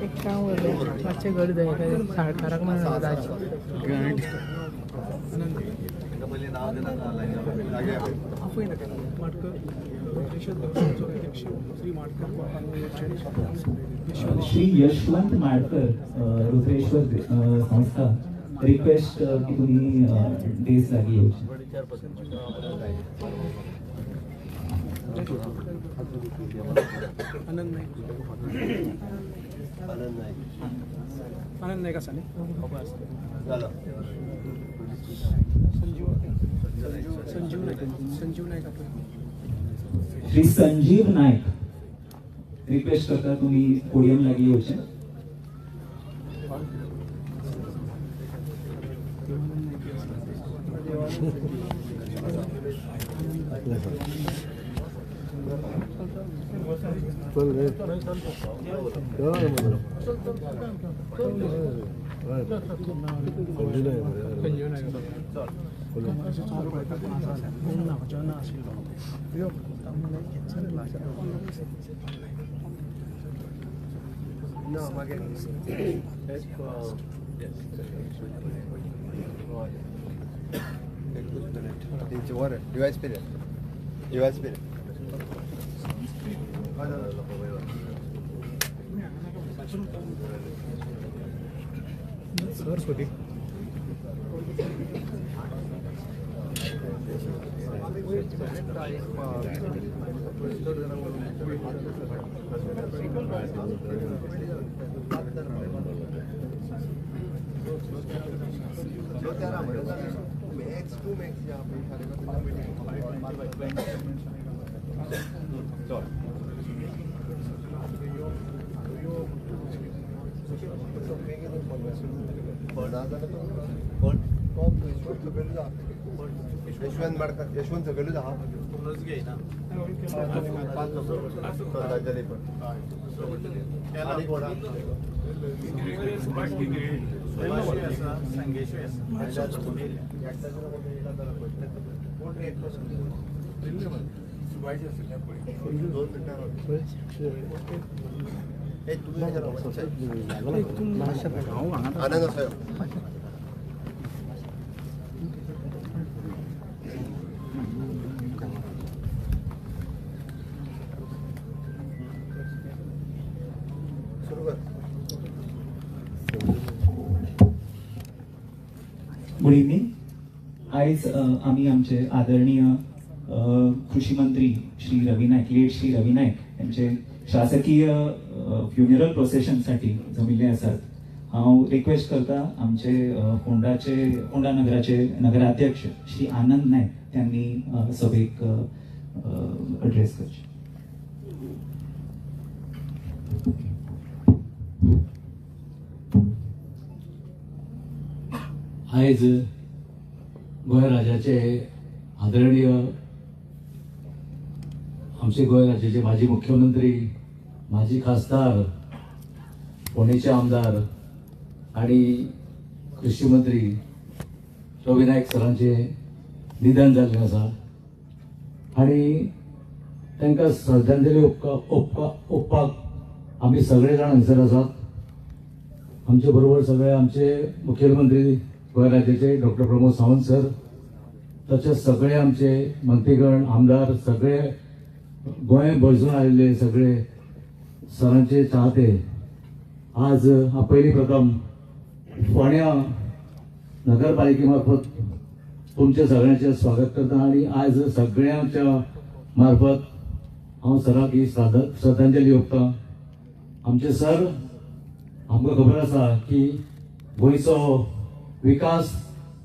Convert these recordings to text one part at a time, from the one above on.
एक काम करते मागच्या गरज आहे साळकाराक म्हणून जायची श्री यशवंत माडकर रुद्रेश्वर संस्था रिक्वेस्ट की तुम्ही डेज लागी येऊ आनंद नाही का साने संजीव नाईक श्री संजीव नाईक रिक्वेस्ट करता तुम्ही पोडियम लागी येऊ सरस्वती यशवंत माडकर यशवंत सगळे हा आनंद असायो गुड इव्हनिंग. आज आम्ही आमचे आदरणीय कृषी मंत्री श्री रवी नाईक लेट श्री रवी नाईक यांचे शासकीय फ्युनरल प्रोसेशनसाठी जमिल्ले असतात. हांव रिक्वेस्ट करता आमचे फोंडा नगराचे नगराध्यक्ष श्री आनंद नाईक त्यांनी सभेक एड्रेस करचे. आयज गोंय राज्याचे आदरणीय आमचे गोंय राज्याचे माजी मुख्यमंत्री माजी खासदार फोंडेचे आमदार आणि कृषी मंत्री रवी नाईक सरांचे निधन जाल्लें आसा आणि तांकां श्रद्धांजली ओपपाक आमी सगळे जाण हंगसर आसात. आमचे बरोबर सगळे आमचे मुख्यमंत्री गोंय राज्याचे डॉक्टर प्रमोद सावंत सर तशेंच सगळे आमचे मंत्रीगण आमदार सगळे गोंय भरसून आयिल्ले सगळे सरांचे चाहते आज हा पयली प्रथम फोंड्या नगरपालिकेमार्फत तुमचे सगळ्यांचे स्वागत करता आणि आज सगळ्यांच्या मार्फत हांव सराक ही श्रद्धांजली ओंपता. आमचे सर, आमकां खबर आसा की गोंयचो विकास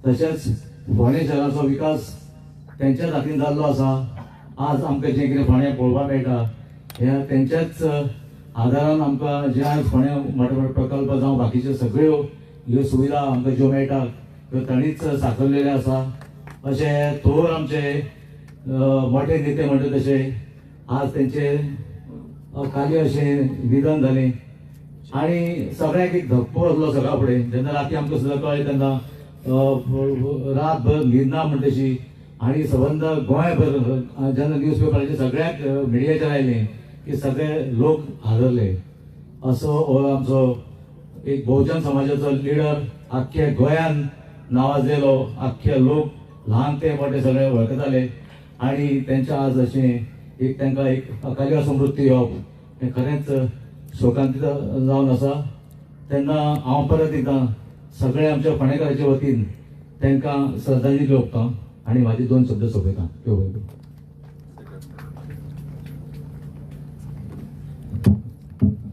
तशेंच फोंडे शहराचो विकास तेंच्याच हातीन जाल्लो आसा. आज आमकां जें कितें फोंड्या पळोवपाक मेळटा ह्या तेंच्याच आदारान आमकां जे आज फोंड्या मोठे प्रकल्प जावं बाकीच्यो सगळ्यो ह्यो सुविधा आमकां ज्यो मेळटा त्यो तांणीच साकारलेल्यो आसा. अशे थोर आमचे मोठे नेते म्हणटा तशे आज तेंचे खाली अशें निधन जालें आणि सगळ्यांक एक धक्को बसलो सकाळ फुडें. जेन्ना राती आमकां सुद्दां कळ्ळें तेन्ना रातभर न्हिदना म्हणटा तशी आणि संबंद गोंयभर जेन्ना न्यूज पेपराचेर सगळ्याक मिडियाचेर आयलें की सगळे लोक हादरले. असो हो आमचो एक बहुजन समाजाचो लिडर, आख्ख्या गोंयान नावाजलेलो, आख्खे लोक ल्हान ते मोठे सगळे वळखताले आणि तेंच्या आज अशें एक तांकां एक अकाली असो मृत्यू येवप हें खरेंच शोकांतीत जावन आसा. तेन्ना हांव परत एकदां सगळे आमच्या फोंडेकारांच्या वतीन तांकां श्रद्धांजली ओंपता आणि माझे 2 शब्द सोंपयता.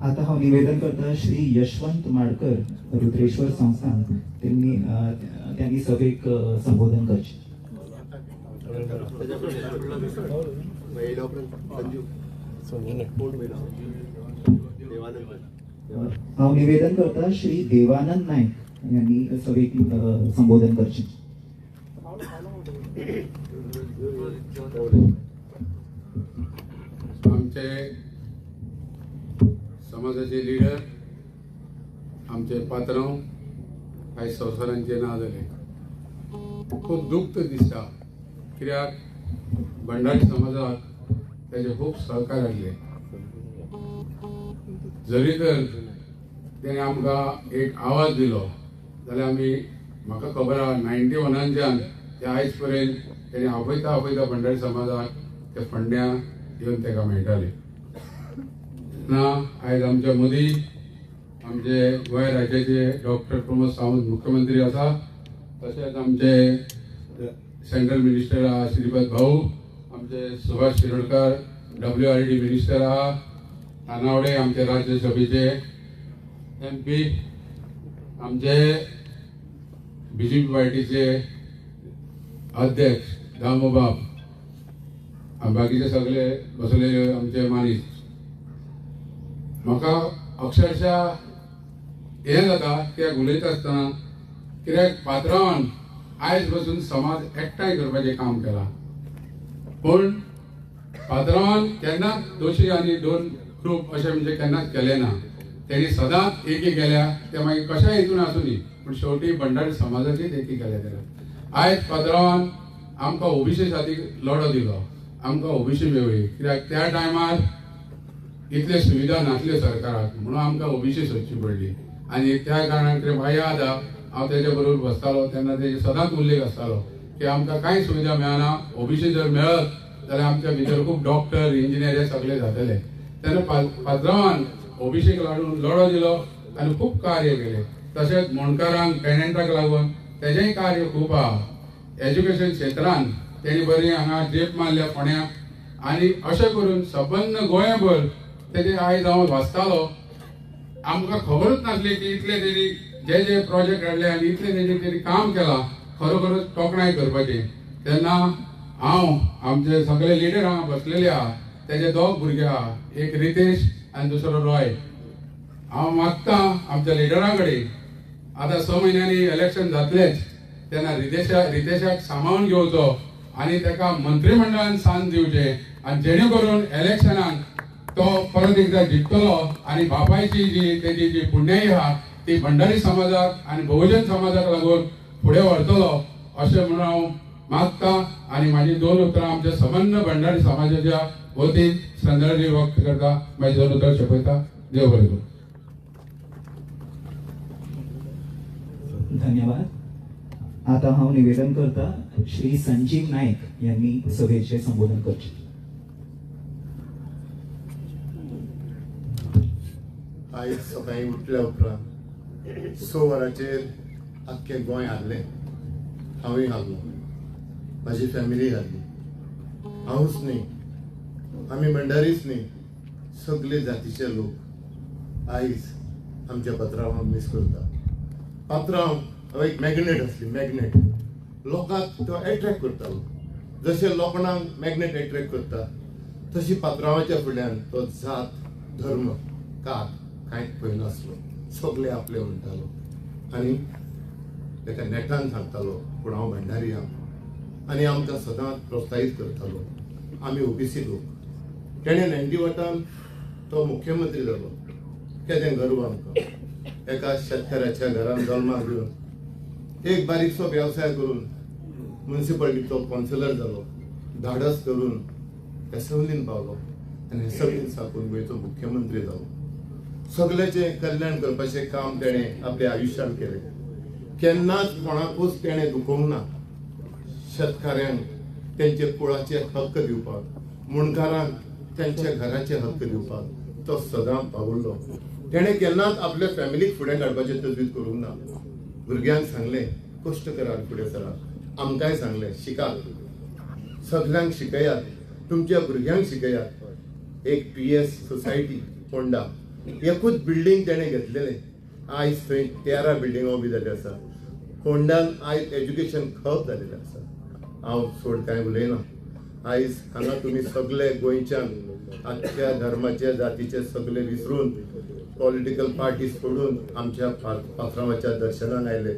आता हांव निवेदन करता श्री यशवंत माडकर, रुद्रेश्वर संस्थान, त्यांनी सभेक संबोधन करचे. हांव निवेदन करता श्री देवानंद नायक यांनी सभेक संबोधन करचे. आमचे समाजाचे लिडर, आमचे पात्रांव आयज संवसारांचे ना जाले. खूब दुख्ख दिसता, कित्याक भंडारी समाजाक तेजे खूब सहकार्य आसले. जरी तर तेणे आमकां एक आवाज दिलो जाल्यार आमी, म्हाका खबर आहा 91च्यान ते आयज पर्यंत तेणे आपयता भंडारी समाजाक ते फोंड्या येवन तेका मेळटाले. ना आयज आमच्या मदीं आमचे गोंय राज्याचे डॉक्टर प्रमोद सावंत मुख्यमंत्री आसा, तशेंच आमचे सेंट्रल मिनिस्टर आहा श्रीपद भाऊ, आमचे सुभाष शिरोडकर WRD मिनिस्टर आहा, नानावडे आमचे राज्यसभेचे MP, आमचे BJP पार्टीचे अध्यक्ष दामोबाब, बाकीचे सगळे बसलेले आमचे मानीस. म्हाका अक्षरशः हें जाता कित्याक उलयता आसतना, कित्याक पात्रांवान आयज बसून समाज एकठांय करपाचें काम केलां. पूण पात्रांवान केन्नाच दोशी आनी 2 ग्रूप अशें म्हणजे केन्नाच केलें ना. तेणी सदांच एकी केल्या, ते मागीर कशाय हितून आसूनी पूण शेवटी भंडारी समाजाचीच एकी केल्या तेका. आयज पात्रांवान आमकां OBC खातीर लढो दिलो, आमकां OBC मेळ्ळी, कित्याक त्या टायमार इतले सुविधा नासल्यो सरकाराक, म्हणून आमकां OBC सोदची पडली. आनी त्या कारणान कितें म्हाका याद आहा, हांव तेजे बरोबर बसतालो तेन्ना तेजे सदांच उल्लेख आसतालो की आमकां कांय सुविधा मेळना, OBC जर मेळत जाल्यार आमच्या भितर खूब डॉक्टर, इंजिनियर हे सगळे जातले. तेन्ना पात्रांवान OBCक लागून लढो दिलो आनी खूब कार्य केलें. तशेंच मोणकारांक, पेडंटाक लागून तेजेंय कार्य खूब आहा. एज्युकेशन क्षेत्रांत तेणी बरी हांगा जेप मारल्या फोंड्या, आनी अशें करून सबंद गोंयभर तेजे आयज हांव वाचतालो, आमकां खबरूच नासली की इतले तेणी जे प्रोजेक्ट हाडले आनी इतले तेणी काम केलां खरोखरच तोखणाय करपाचें. तेन्ना हांव, आमचे सगळे लिडर हांगा बसलेले आहा, तेजे 2 भुरगे आहा, एक रितेश आनी दुसरो रॉय. हांव मागतां आमच्या लिडरा कडेन, आतां 6 म्हयन्यांनी इलेक्शन जातलेच, तेन्ना रितेशाक सांबाळून घेवचो आनी तेका मंत्रिमंडळान स्थान दिवचें, आनी जेणे करून इलेक्शनाक तो परत एकदा जिखतलो आनी बापायची जी तेजी जी पुण्याई आहा ती भंडारी समाजाक आनी बहुजन समाजाक लागून फुडें व्हरतलो अशें म्हणून हांव मागतां. आनी म्हाजी 2 उतरां आमच्या सबंद भंडारी समाजाच्या वतीन श्रद्धांजली व्यक्त करता, म्हाजी 2 उतरां सोंपयता. देव बरें करूं. धन्यवाद. आता हांव निवेदन करता श्री संजीव नायक यांनी सभेचे संबोधन करचे. आयज सकाळीं उठल्या उपरांत 6 वरांचेर आख्खें गोंय हारलें, हांवूय हारलो, म्हाजी फॅमिली हारली. हांवूच न्ही, आमी भंडारीच न्ही, सगळे जातीचे लोक आयज आमच्या पात्रांवाक मिस करता. पात्रांव हो एक मॅग्नेट आसली, मॅग्नेट लोकांक तो एट्रॅक्ट करतालो. जशे लोकांक मॅग्नेट एट्रॅक्ट करता तशी पात्रांवाच्या फुड्यान तो जात धर्म कात कांयच पळयनासलो. सगळे आपले म्हणटालो आनी ताका नेटान सांगतालो पूण हांव भंडारी हा आनी आमकां सदांच प्रोत्साहीत करतालो. आमी ओबीसी लोक. तेणें 98 तो मुख्यमंत्री जालो. केदें गर्व आमकां. एका शेतकाराच्या घरान जल्माक येवन एक बारीकसो वेवसाय करून म्युनिसिपालिटीचो कावन्सिलर जालो. धाडस करून एसवलीन पावलो आनी एसवलीन साकून गोंयचो मुख्यमंत्री जालो. सगळ्याचें कल्याण करपाचें काम तेणें आपल्या आयुश्यांत केलें. केन्नाच कोणाकूच तेणें दुखोवंक ना. शेतकाऱ्यांक तेंचे कुळाचे हक्क दिवपाक, मुणकारांक तेंच्या घराचे हक्क दिवपाक तो सदांच पावुरलो. तेणें केन्नाच आपल्या फॅमिलीक फुडें काडपाचें तजवीज करूंक ना. भुरग्यांक सांगलें कश्ट करात, फुडें सरात. आमकांय सांगलें शिकात, सगळ्यांक शिकयात, तुमच्या भुरग्यांक शिकयात. एक PS सोसायटी फोंडा एकूच बिल्डींग तेणें घेतलेलें. आयज थंय 13 बिल्डिंगो बी जाल्यो आसा. फोंडान आयज एज्युकेशन खप जाल्लेलें आसा. हांव सोड कांय उलयना. आयज हांगा तुमी सगळे गोंयच्यान आख्ख्या धर्माचे जातीचे सगळे विसरून पॉलिटिकल पार्टी सोडून आमच्या पात्रांवाच्या दर्शनाक आयले.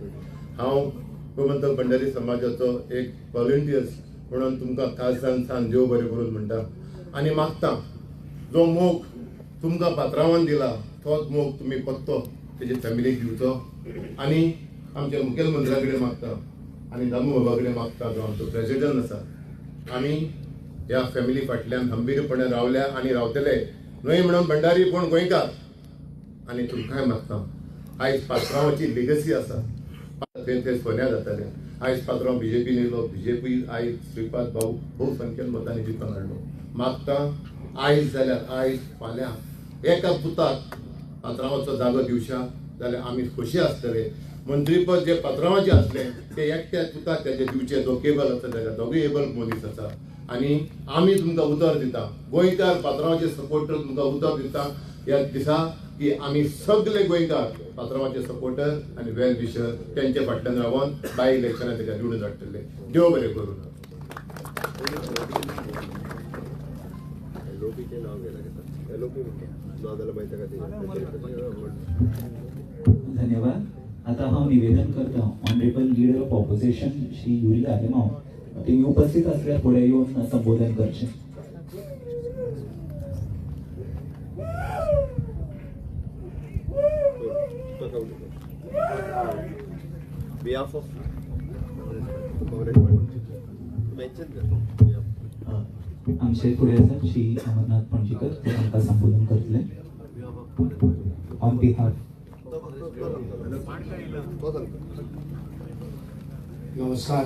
हांव गोमंतक भंडारी समाजाचो एक व्हॉलंटियर्स म्हणून तुमकां काळजान सान देव बरें करून म्हणटा आनी मागता जो मोग तुमकां पात्रांवान दिला तोच मोग तुमी पत्तो तेजे फॅमिलीक दिवचो आनी आमच्या मुखेलमंत्र्या कडेन मागता आनी दामू बाबा कडेन मागता जो आमचो प्रेसिडेंट आसा. आमी ह्या फॅमिली फाटल्यान खंबीरपणे रावल्या आनी रावतले. न्हय म्हणून भंडारी पूण गोंयकार. आनी तुमकांय मागता आयज पात्रांवाची लेगसी आसा. थंय सोन्या जातालें. आयज पात्रांव BJP येयलो. BJP आयज श्रीपाद भाऊ भोव संख्येन मतांनी जिखून हाडलो. मागता आयज जाल्यार आयज फाल्यां एका पुताक पात्रांवाचो जागो दिवशा जाल्यार आमी खोशी आसतले. मंत्रीपद जे पात्रांवाचें आसलें ते एकट्याच पुताक तेजे दिवचे जो केबल आसा तेका दोगूय एबल मनीस आसा. आनी आमी तुमकां उतर दिता. गोंयकार पात्रांवाचे सपोर्टर तुमकां उतर दिता. ह्या दिसा की आमी सगळे गोंयकार पात्रांवाचे सपोर्टर आनी वेल विशर तेंचे फाटल्यान रावन बाय इलेक्शनाक तेका निवडून हाडटले. देव बरें करूं. धन्यवाद. आता हांव निवेदन करता honourable leader of opposition Shri Yuri Alemao तेमी उपस्थित असल्यार फुडें येवन संबोधन करचें. behalf of Congress mentioned आमचे फुडें आसात श्री अमरनाथ पणजीकर ते आमकां संबोधन करतले ऑन बिहाफ. नमस्कार.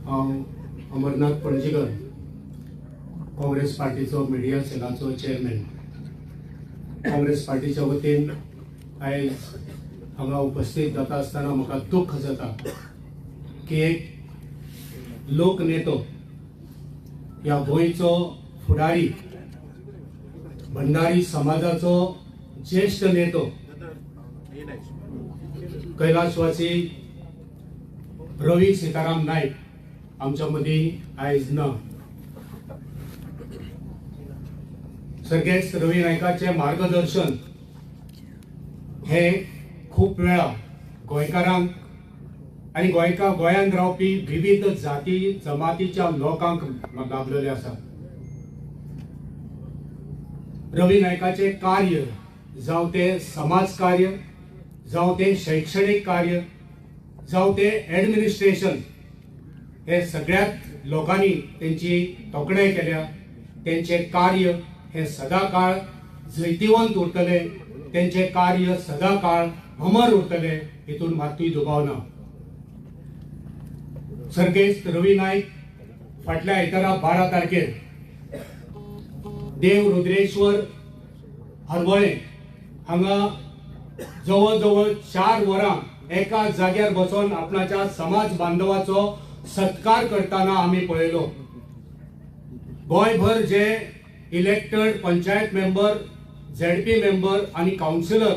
हांव अमरनाथ पणजीकर काँग्रेस पार्टीचो मिडिया सेलाचो चेअरमॅन. काँग्रेस पार्टीच्या वतीन आयज हांगा उपस्थित जाता आसतना म्हाका दुख्ख जाता की एक लोकनेतो ह्या गोंयचो फुडारी भंडारी समाजाचो ज्येष्ठ नेतो कैलासवासी रवी सीताराम नायक आमच्या मदीं आयज ना. सर्गेस्त रवी नायकाचे मार्गदर्शन हे खूप वेळा गोंयकारांक आनी गोंयांत रावपी विविध जाती जमातीच्या लोकांक लाभलेले आसा. रवी नायकाचे कार्य जावं ते समाज कार्य, जावं ते शैक्षणिक कार्य, जावं ते ऍडमिनिस्ट्रेशन हे सगळ्यात लोकांनी त्यांची तोखणाय केल्या. त्यांचे कार्य हे सदाकाळ जैतिवंत उरतले. त्यांचे कार्य सदाकाळ अमर उरतले हितून मात्तूय दुबाव ना. सर्गेस्त रवी नायक फाटल्या आयतारा 12 तारखेर देव रुद्रेश्वर हरवळे हांगा जवळ जवळ 4 वरां एका जाग्यार बसून आपणाच्या समाज बांधवाचो सत्कार करताना आम्ही पळयलो. गोंयभर जे elected panchayat member, ZP member आणि काउन्सिलर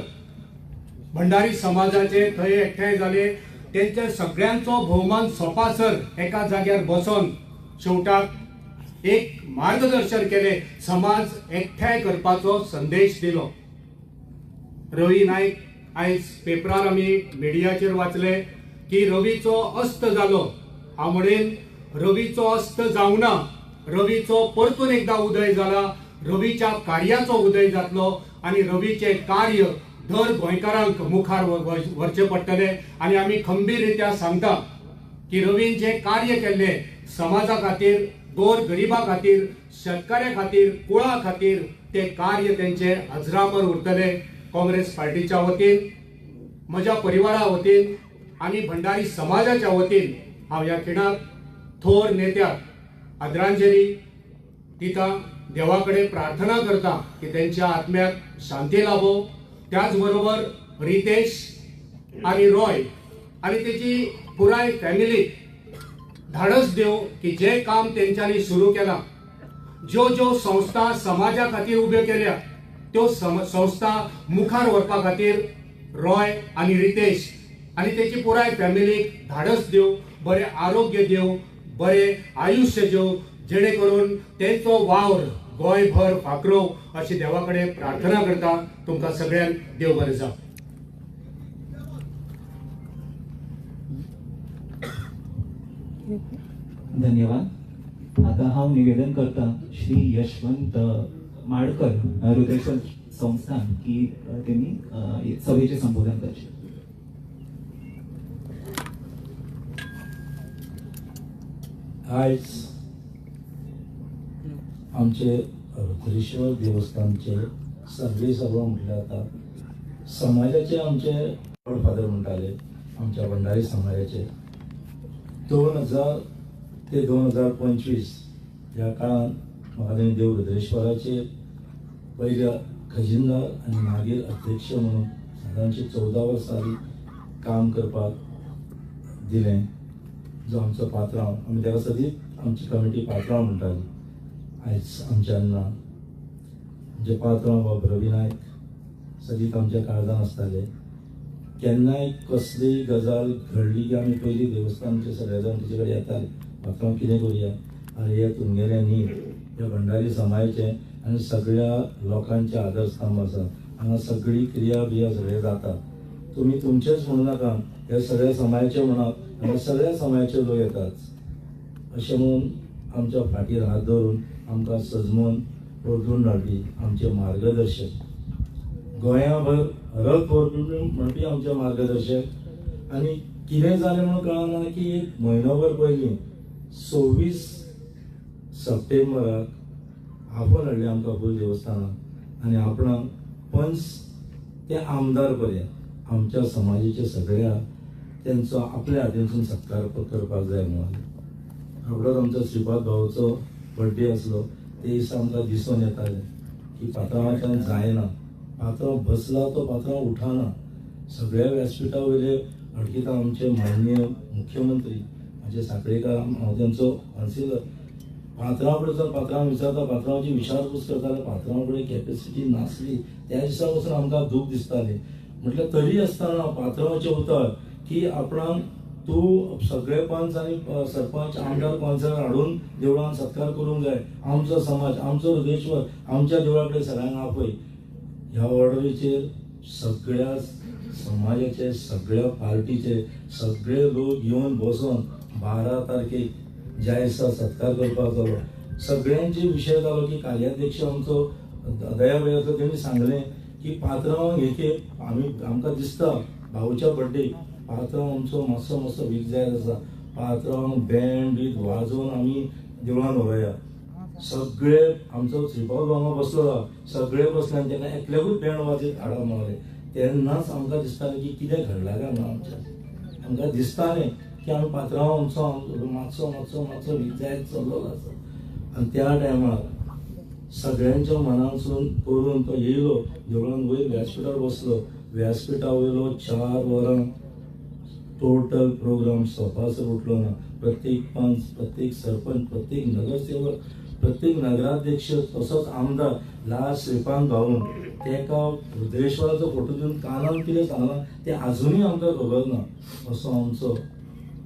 भंडारी समाजाचे थंय एकठांय जाले, त्यांच्या सगळ्यांचो भोवमान सोपासर एका जाग्यार बसून शेवटाक एक मार्गदर्शन केले, समाज एकठांय करपाचो संदेश दिलो. रवी नाईक आयज पेपरार आमी मिडियाचेर वाचले की रवीचो अस्त जालो. हांव म्हणेन रवीचो अस्त जावना, रवीचो परतून एकदा उदय जाला, रवीच्या कार्याचो उदय जातलो आणि रवीचे कार्य दर गोंयकारांक मुखार व्हरचे पडटले. आणि आमी खंबीररित्या सांगता की रवीन जे कार्य केल्ले समाजा खातीर, गोर गरिबा खातीर, शेतकऱ्या खातीर, कुळा खातीर, ते कार्य त्यांचे अजरामर उरतले. काँग्रेस पार्टीच्या वतीन, म्हज्या परिवारा वतीन आणि भंडारी समाजाच्या वतीन हांव ह्या खिणाक थोर नेत्याक आदरांजली दिता. देवा कडेन प्रार्थना करता की त्यांच्या आत्म्याक शांती लाभो. त्याचबरोबर रितेश आणि रॉय आणि त्याची पुराय फॅमिली धाडस देव की जे काम त्यांच्यानी सुरू केला, ज्यो ज्यो संस्था समाजा खातीर उब्यो केल्या, त्यो संस्था मुखार व्हरपा खातीर रॉय आणि रितेश आणि त्याची पुराय फॅमिलीक धाडस देव, बरे आरोग्य देव, बरे आयुष्य देव, जेणे करून तेंचो वावर गोंयभर फाकरो अशी देवा कडेन प्रार्थना करता. तुमकां सगळ्यांक देव बरें जावं. धन्यवाद. आता हांव निवेदन करता श्री यशवंत माडकर हृदयेश्वर संस्थान की त्यांनी सभेचे संबोधन करचे. आज आमचे रुद्रेश्वर देवस्थानचे सर्व म्हटले जाता. समाजाचे आमचे गॉडफादर म्हणटाले आमच्या भंडारी समाजाचे 2000 ते 2025 ह्या काळात म्हाका ताणें देव रुद्रेश्वराचे पयल्या खजिनदार आनी मागीर अध्यक्ष म्हणून सादारणशे 14 वर्सां काम करपाक दिलें. जो आमचो पात्रांव, आमी तेका सदींच आमची कमिटी पात्रांव म्हणटाली. आयज आमच्यान ना. आमचे पात्रांव बाब रवी नायक सदींच आमच्या काळजान आसताले. केन्नाय कसलीय गजाल घडली की आमी पयलीं देवस्थानचे सगळे जाण तेचे कडेन येताले, पात्रांव कितें करुया, अरे हे तुमगेले न्ही, ह्या भंडारी समाजाचे आनी सगळ्या लोकांचे आदरस्तंभ आसा, हांगा सगळी क्रिया बिया सगळे जाता. तुमी तुमचेच म्हणू नाका, हे सगळ्या समाजाचे म्हणात, हांगा सगळ्या समाजाचे लोक येतात अशें म्हणून आमच्या फाटीर हात धरून आमकां सजमून परतून हाडपी आमचे मार्गदर्शक, गोंयाभर रथ व्हरून म्हणपी आमचे मार्गदर्शक. आनी कितें जालें म्हणून कळना की एक म्हयनोभर पयलीं 26 सप्टेंबराक आपोवन हाडलें आमकां फूल देवस्थानाक आनी आपणाक पंच ते आमदार पर्यंत आमच्या समाजाचे सगळ्या त्यांचो आपल्या हातींसून सत्कार करपाक जाय म्हणून. रोखडोच आमचो श्रीपाद भाऊचो बर्थडे आसलो. ते दिसा आमकां दिसून येतालें की पात्रांवाच्यान जायना, पात्रांव बसला तो पात्रांव उठाना. सगळ्या व्यासपिठा वयले अडकिता आमचे माननीय मुख्यमंत्री म्हणजे साखळेकार, हांव तेंचो काउन्सिलर. पात्रांव कडेन वचून पात्रांव विचारता, पात्रांवाची विचारपूस करताले. पात्रांव कडेन कॅपेसिटी नासली. त्या दिसा वचून आमकां दूख दिसतालें. म्हटल्यार तरी आसतना पात्रांवाचें उतर की आपणाक तूं सगळे पंच आनी सरपंच आमदार काउन्सिलर हाडून देवळान सत्कार करूंक जाय. आमचो समाज, आमचो हृदयेश्वर आमच्या देवळा कडेन सगळ्यांक आपय. ह्या ऑर्डरीचेर सगळ्या समाजाचे, सगळ्या पार्टीचे सगळे लोक येवन बसून 12 तारखेक ज्या दिसा सत्कार करपाक जालो, सगळ्यांचे विशय जालो की कार्याध्यक्ष आमचो दयाबय आसा, तेणी सांगलें की पात्रांव हे आमकां दिसता भाऊच्या बर्थडे पात्रांव आमचो मातसो वीक जाय आसा. पात्रांव बँड बीट वाजोवन आमी देवळान व्हरया. सगळे आमचो श्रीपाद भांगो बसलो, सगळे बसले आनी तेन्ना एकल्याकूच बँड वाजयत हाडा म्हणाले. तेन्नाच आमकां दिसतालें की कितें घडलां काय म्हणून. आमकां दिसतालें की आमी पात्रांव आमचो मातसो वीक जायत चल्लो आसा. आनी त्या टायमार सगळ्यांच्या मनासून करून तो येयलो, देवळान वयर व्यासपिठार बसलो. व्यासपिठा वयलो 4 वरां टोटल प्रोग्राम सोपासर उठलो ना. प्रत्येक पंच, प्रत्येक सरपंच, प्रत्येक नगरसेवक, प्रत्येक नगराध्यक्ष तसोच आमदार लास्ट स्लिपान घालून तेका रुद्रेश्वराचो फोटो दिवन कानान कितें सांगलां तें आजुनूय आमकां खबर ना. असो आमचो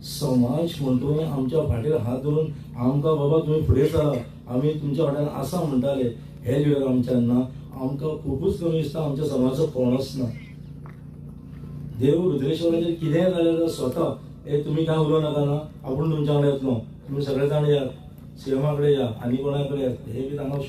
समाज म्हणटो आमच्या फाटीर हात धरून आमकां बाबा तुमी फुडें चला, आमी तुमच्या फाटल्यान आसा म्हणटाले. हे लिडर आमच्यान ना. आमकां खूबच कमी दिसता आमच्या समाजाचो कोणच ना. देव रुद्रेश्वराचेर कितेंय जालें जाल्यार स्वता हे तुमी कांय उलोव नाका ना, आपूण तुमच्या वांगडा येतलो, तुमी सगळे जाण या, सीएमा कडेन या, आनी कोणा कडेन या, हे बी तांकां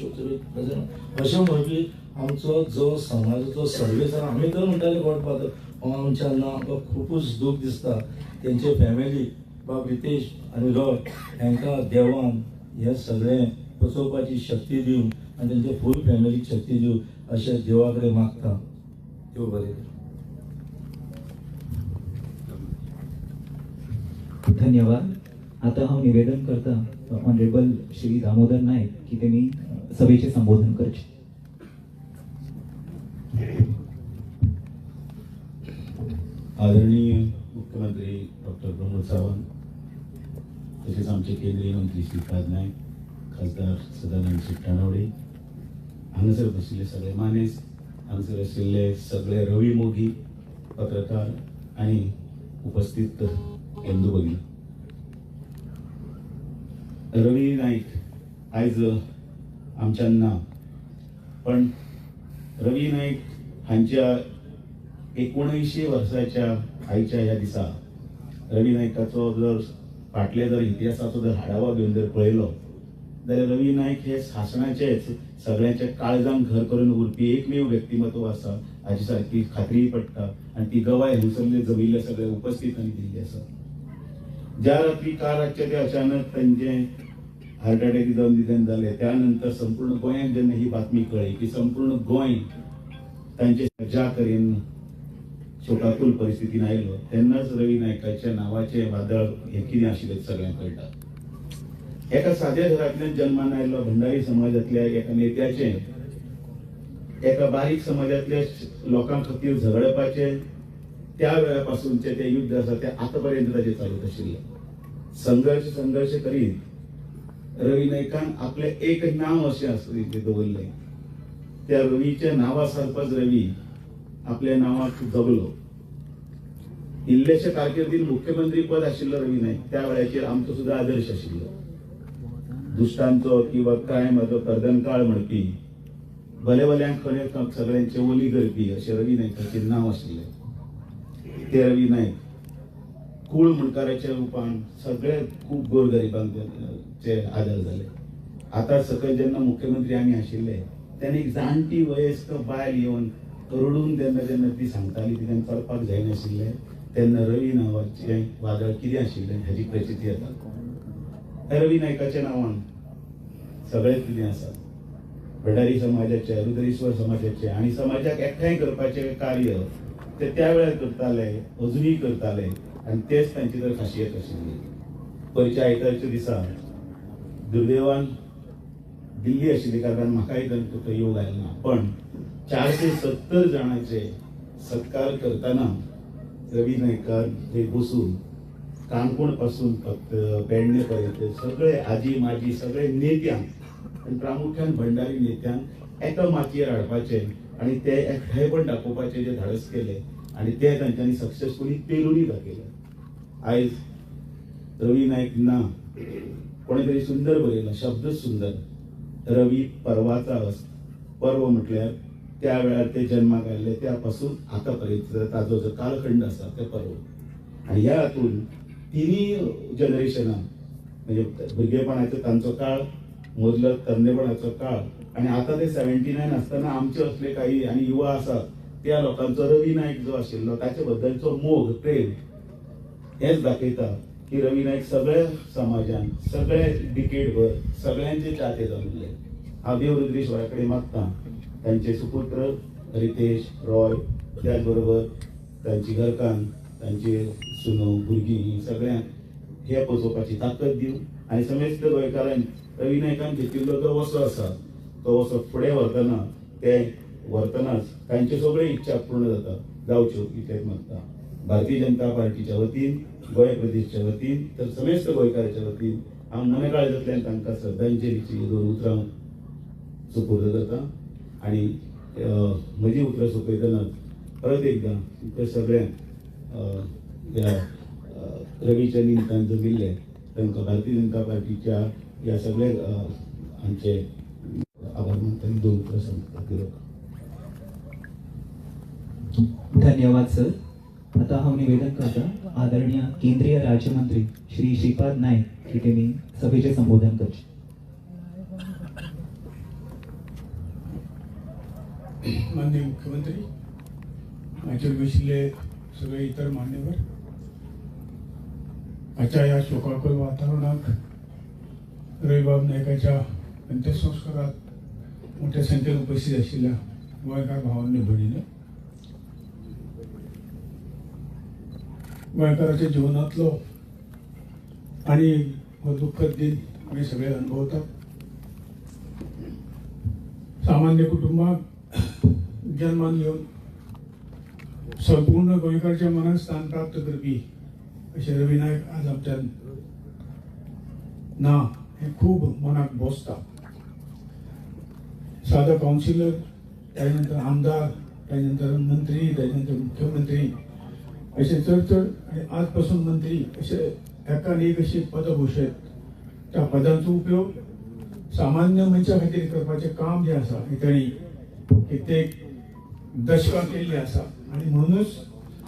प्रेझेंट अशें म्हणपी आमचो जो समाजाचो सर्वेस आमी तर म्हणटाले गॉड फादर आमच्या ना. आमकां खूबच दूख दिसता. तेंचे फॅमिली बाब रितेश आनी रॉय हांकां देवान हे सगळें पचोवपाची शक्ती दिवन आनी तेंचे फूल फॅमिलीक शक्ती दिवन अशें देवा कडेन मागता. देव बरें करूं. धन्यवाद. आता हांव निवेदन करता ऑनरेबल श्री दामोदर नायक की त्यांनी सभेचे संबोधन करचे. आदरणीय मुख्यमंत्री डॉक्टर प्रमोद सावंत, तसेच आमचे केंद्रीय मंत्री श्रीपाद नायक, खासदार सदानंद शिट्टाणवडे, हांगासर बशिल्ले सगळे मानेस, हांगासर आशिल्ले सगळे रवी मोगी, पत्रकार आणि उपस्थित बंधू भगिनी. रवी नाईक आयज आमच्यान ना, पण रवी नाईक हांच्या 19 वर्साच्या आयच्या ह्या दिसा रवी नायकाचो जर फाटले जर इतिहासाचो जर आढावा घेवन जर पळयलो जाल्यार रवी नाईक हे शासनाचेच सगळ्यांच्या काळजांक घर करून उरपी एकमेव व्यक्तिमत्व आसा हाची सारकी खात्री पडटा. आनी ती गवाय हांगसरले जमिल्ले सगळे उपस्थितांनी दिल्ली आसा. ज्या रात्री काल रातचे ते अचानक तांचे हार्ट अटॅक जावन निधन जाले, त्यानंतर संपूर्ण गोंयांत जेन्ना ही बातमी कळ्ळी की संपूर्ण गोंय तांचे ज्या तरेन शोकाकुल परिस्थितीन आयलो, तेन्नाच रवी नायकाच्या नांवाचे वादळ हे कितें आशिल्लें सगळ्यांक कळटा. एका साद्या घरांतल्यान जल्मान आयल्लो भंडारी समाजांतल्या एका नेत्याचे एका बारीक समाजांतल्या लोकां खातीर झगडपाचे त्या वेळापासूनचे ते युद्ध आसा ते आतां पर्यंत ताचे चालूच आशिल्ले. संघर्ष करीत रवी नायकान आपले एक नांव अशें दवरलें. त्या रवीच्या नांवा सारकोच रवी आपल्या नांवाक जगलो. इल्लेशे कारकिर्दीन मुख्यमंत्री पद आशिल्लो रवी नायक त्या वेळाचेर आमचो सुद्धा आदर्श आशिल्लो. दुश्टांचो किंवा क्रायमाचो कर्दनकाळ म्हणपी, भल्यांक खरें सगळ्यांचे ओली करपी अशें रवी नायकाचें नांव आशिल्लें. ते रवी नायक कुळ मुणकाराच्या रुपान सगळे खूब गोरगरिबांचे आदार जाले. आतां सकयल जेन्ना मुख्यमंत्री आमी आशिल्ले तेन्ना एक जाणटी वयस्क बायल येवन रडून जेन्ना ती सांगताली तिणें चलपाक जायनाशिल्लें तेन्ना रवी नांवाचें वादळ कितें आशिल्लें हाची प्रचिती येता. रवी नायकाच्या नांवान सगळें कितें आसा. भंडारी समाजाचे, रुद्रेश्वर समाजाचे आनी समाजाक एकठांय करपाचें कार्य ते त्या वेळार करताले, अजुनूय करताले आनी तेच तांची तर खासियत आशिल्ली. पयरच्या आयतारच्या दिसा दुर्दैवान दिल्ली आशिल्ली कारण म्हाकाय तो योग आयलो ना, पण 470 जाणांचे सत्कार करतना रवी नायकान थंय बसून काणकोण पासून फक्त पेडणे पर्यंत सगळे आजी माजी सगळे नेत्यांक आनी प्रामुख्यान भंडारी नेत्यांक एका मातयेर हाडपाचे आनी ते एकठांयपण दाखोवपाचे जे धाडस केले आनी ते तांच्यांनी सक्सेसफुली पेलूनय दाखयले. आयज रवी नायक ना, कोणे तरी सुंदर बरयला, शब्दच सुंदर. रवी पर्वाचा पर्व म्हटल्यार त्या वेळार ते जन्माक आयले त्या पासून आता पर्यंत ताजो जो कालखंड आसा ते पर्व. आनी ह्या हातून तिनी जनरेशनां म्हणजे भुरगेपणाचो तांचो काळ, मदलो तरणेपणाचो काळ आनी आतां ते 79 आसतना आमचे असले काही आनी युवा आसात त्या लोकांचो रवी नायक जो आशिल्लो ताचे बद्दलचो मोग प्रेम हेच दाखयता की रवी नायक सगळ्या समाजान सगळे डिकेडभर सगळ्यांचे चाहते जावन उरले. हांव देव रुद्रेश्वरा कडेन मागता तांचे सुपुत्र रितेश, रॉय, त्याच बरोबर तांची घरकान्न, तांची सुनो, भुरगीं सगळ्यांक हे पोचोवपाची ताकद दिवन आनी समेस्त गोंयकारांनी रवी नायकान घेतिल्लो जो वसो आसा तो वसो फुडें व्हरतना ते व्हरतनाच तांच्यो सगळ्यो इच्छा पूर्ण जाता जावच्यो इतलेंच मागता. भारतीय जनता पार्टीच्या वतीन गोंय प्रदेशच्या वतीन तर समेस्त गोंयकाराच्या वतीन हांव मना काळजांतल्यान तांकां श्रद्धांजलीची 2 उतरां सुपूर्द करता आनी म्हजी उतरां सोंपयतना परत एकदां तुमकां सगळ्यांक ह्या रवीच्या निमतान जमिल्ले तांकां भारतीय जनता पार्टीच्या ह्या सगळ्या आमचे आभार मानता 2 उतरां सांगता. धन्यवाद सर. आता हांव निवेदन करता आदरणीय केंद्रीय राज्यमंत्री श्री श्रीपाद नायक की तेमी सभेचे संबोधन करचे. माननीय मुख्यमंत्री, हाचेर बशिल्ले सगळे इतर मान्यवर, आजच्या या शोकाकुल वातावरणात रविबाब नायकाच्या अंत्यसंस्कारात मोठ्या संख्येन उपस्थित आशिल्ल्या गोंयकार भावांनी भगिनी, गोंयकाराच्या जीवनातलो आणि हो दुःखद दिन आम्ही सगळे अनुभवतात. सामान्य कुटुंबात जन्मान येऊन संपूर्ण गोंयकारच्या मनात स्थान प्राप्त करपी अशे रवी नायक आज आमच्या ना हे खूब मनाक बोसता. साधा काउन्सिलर, त्यानंतर आमदार, त्यानंतर मंत्री, त्यानंतर मुख्यमंत्री असे चड आणि आजपासून मंत्री असे एकान एक अशी पदां भूषयत. त्या पदांचो उपयोग सामान्य मनशा खातीर करपाचें काम जे आसा हे तांणी कित्येक दशकां केल्ली आसा आनी म्हणूनच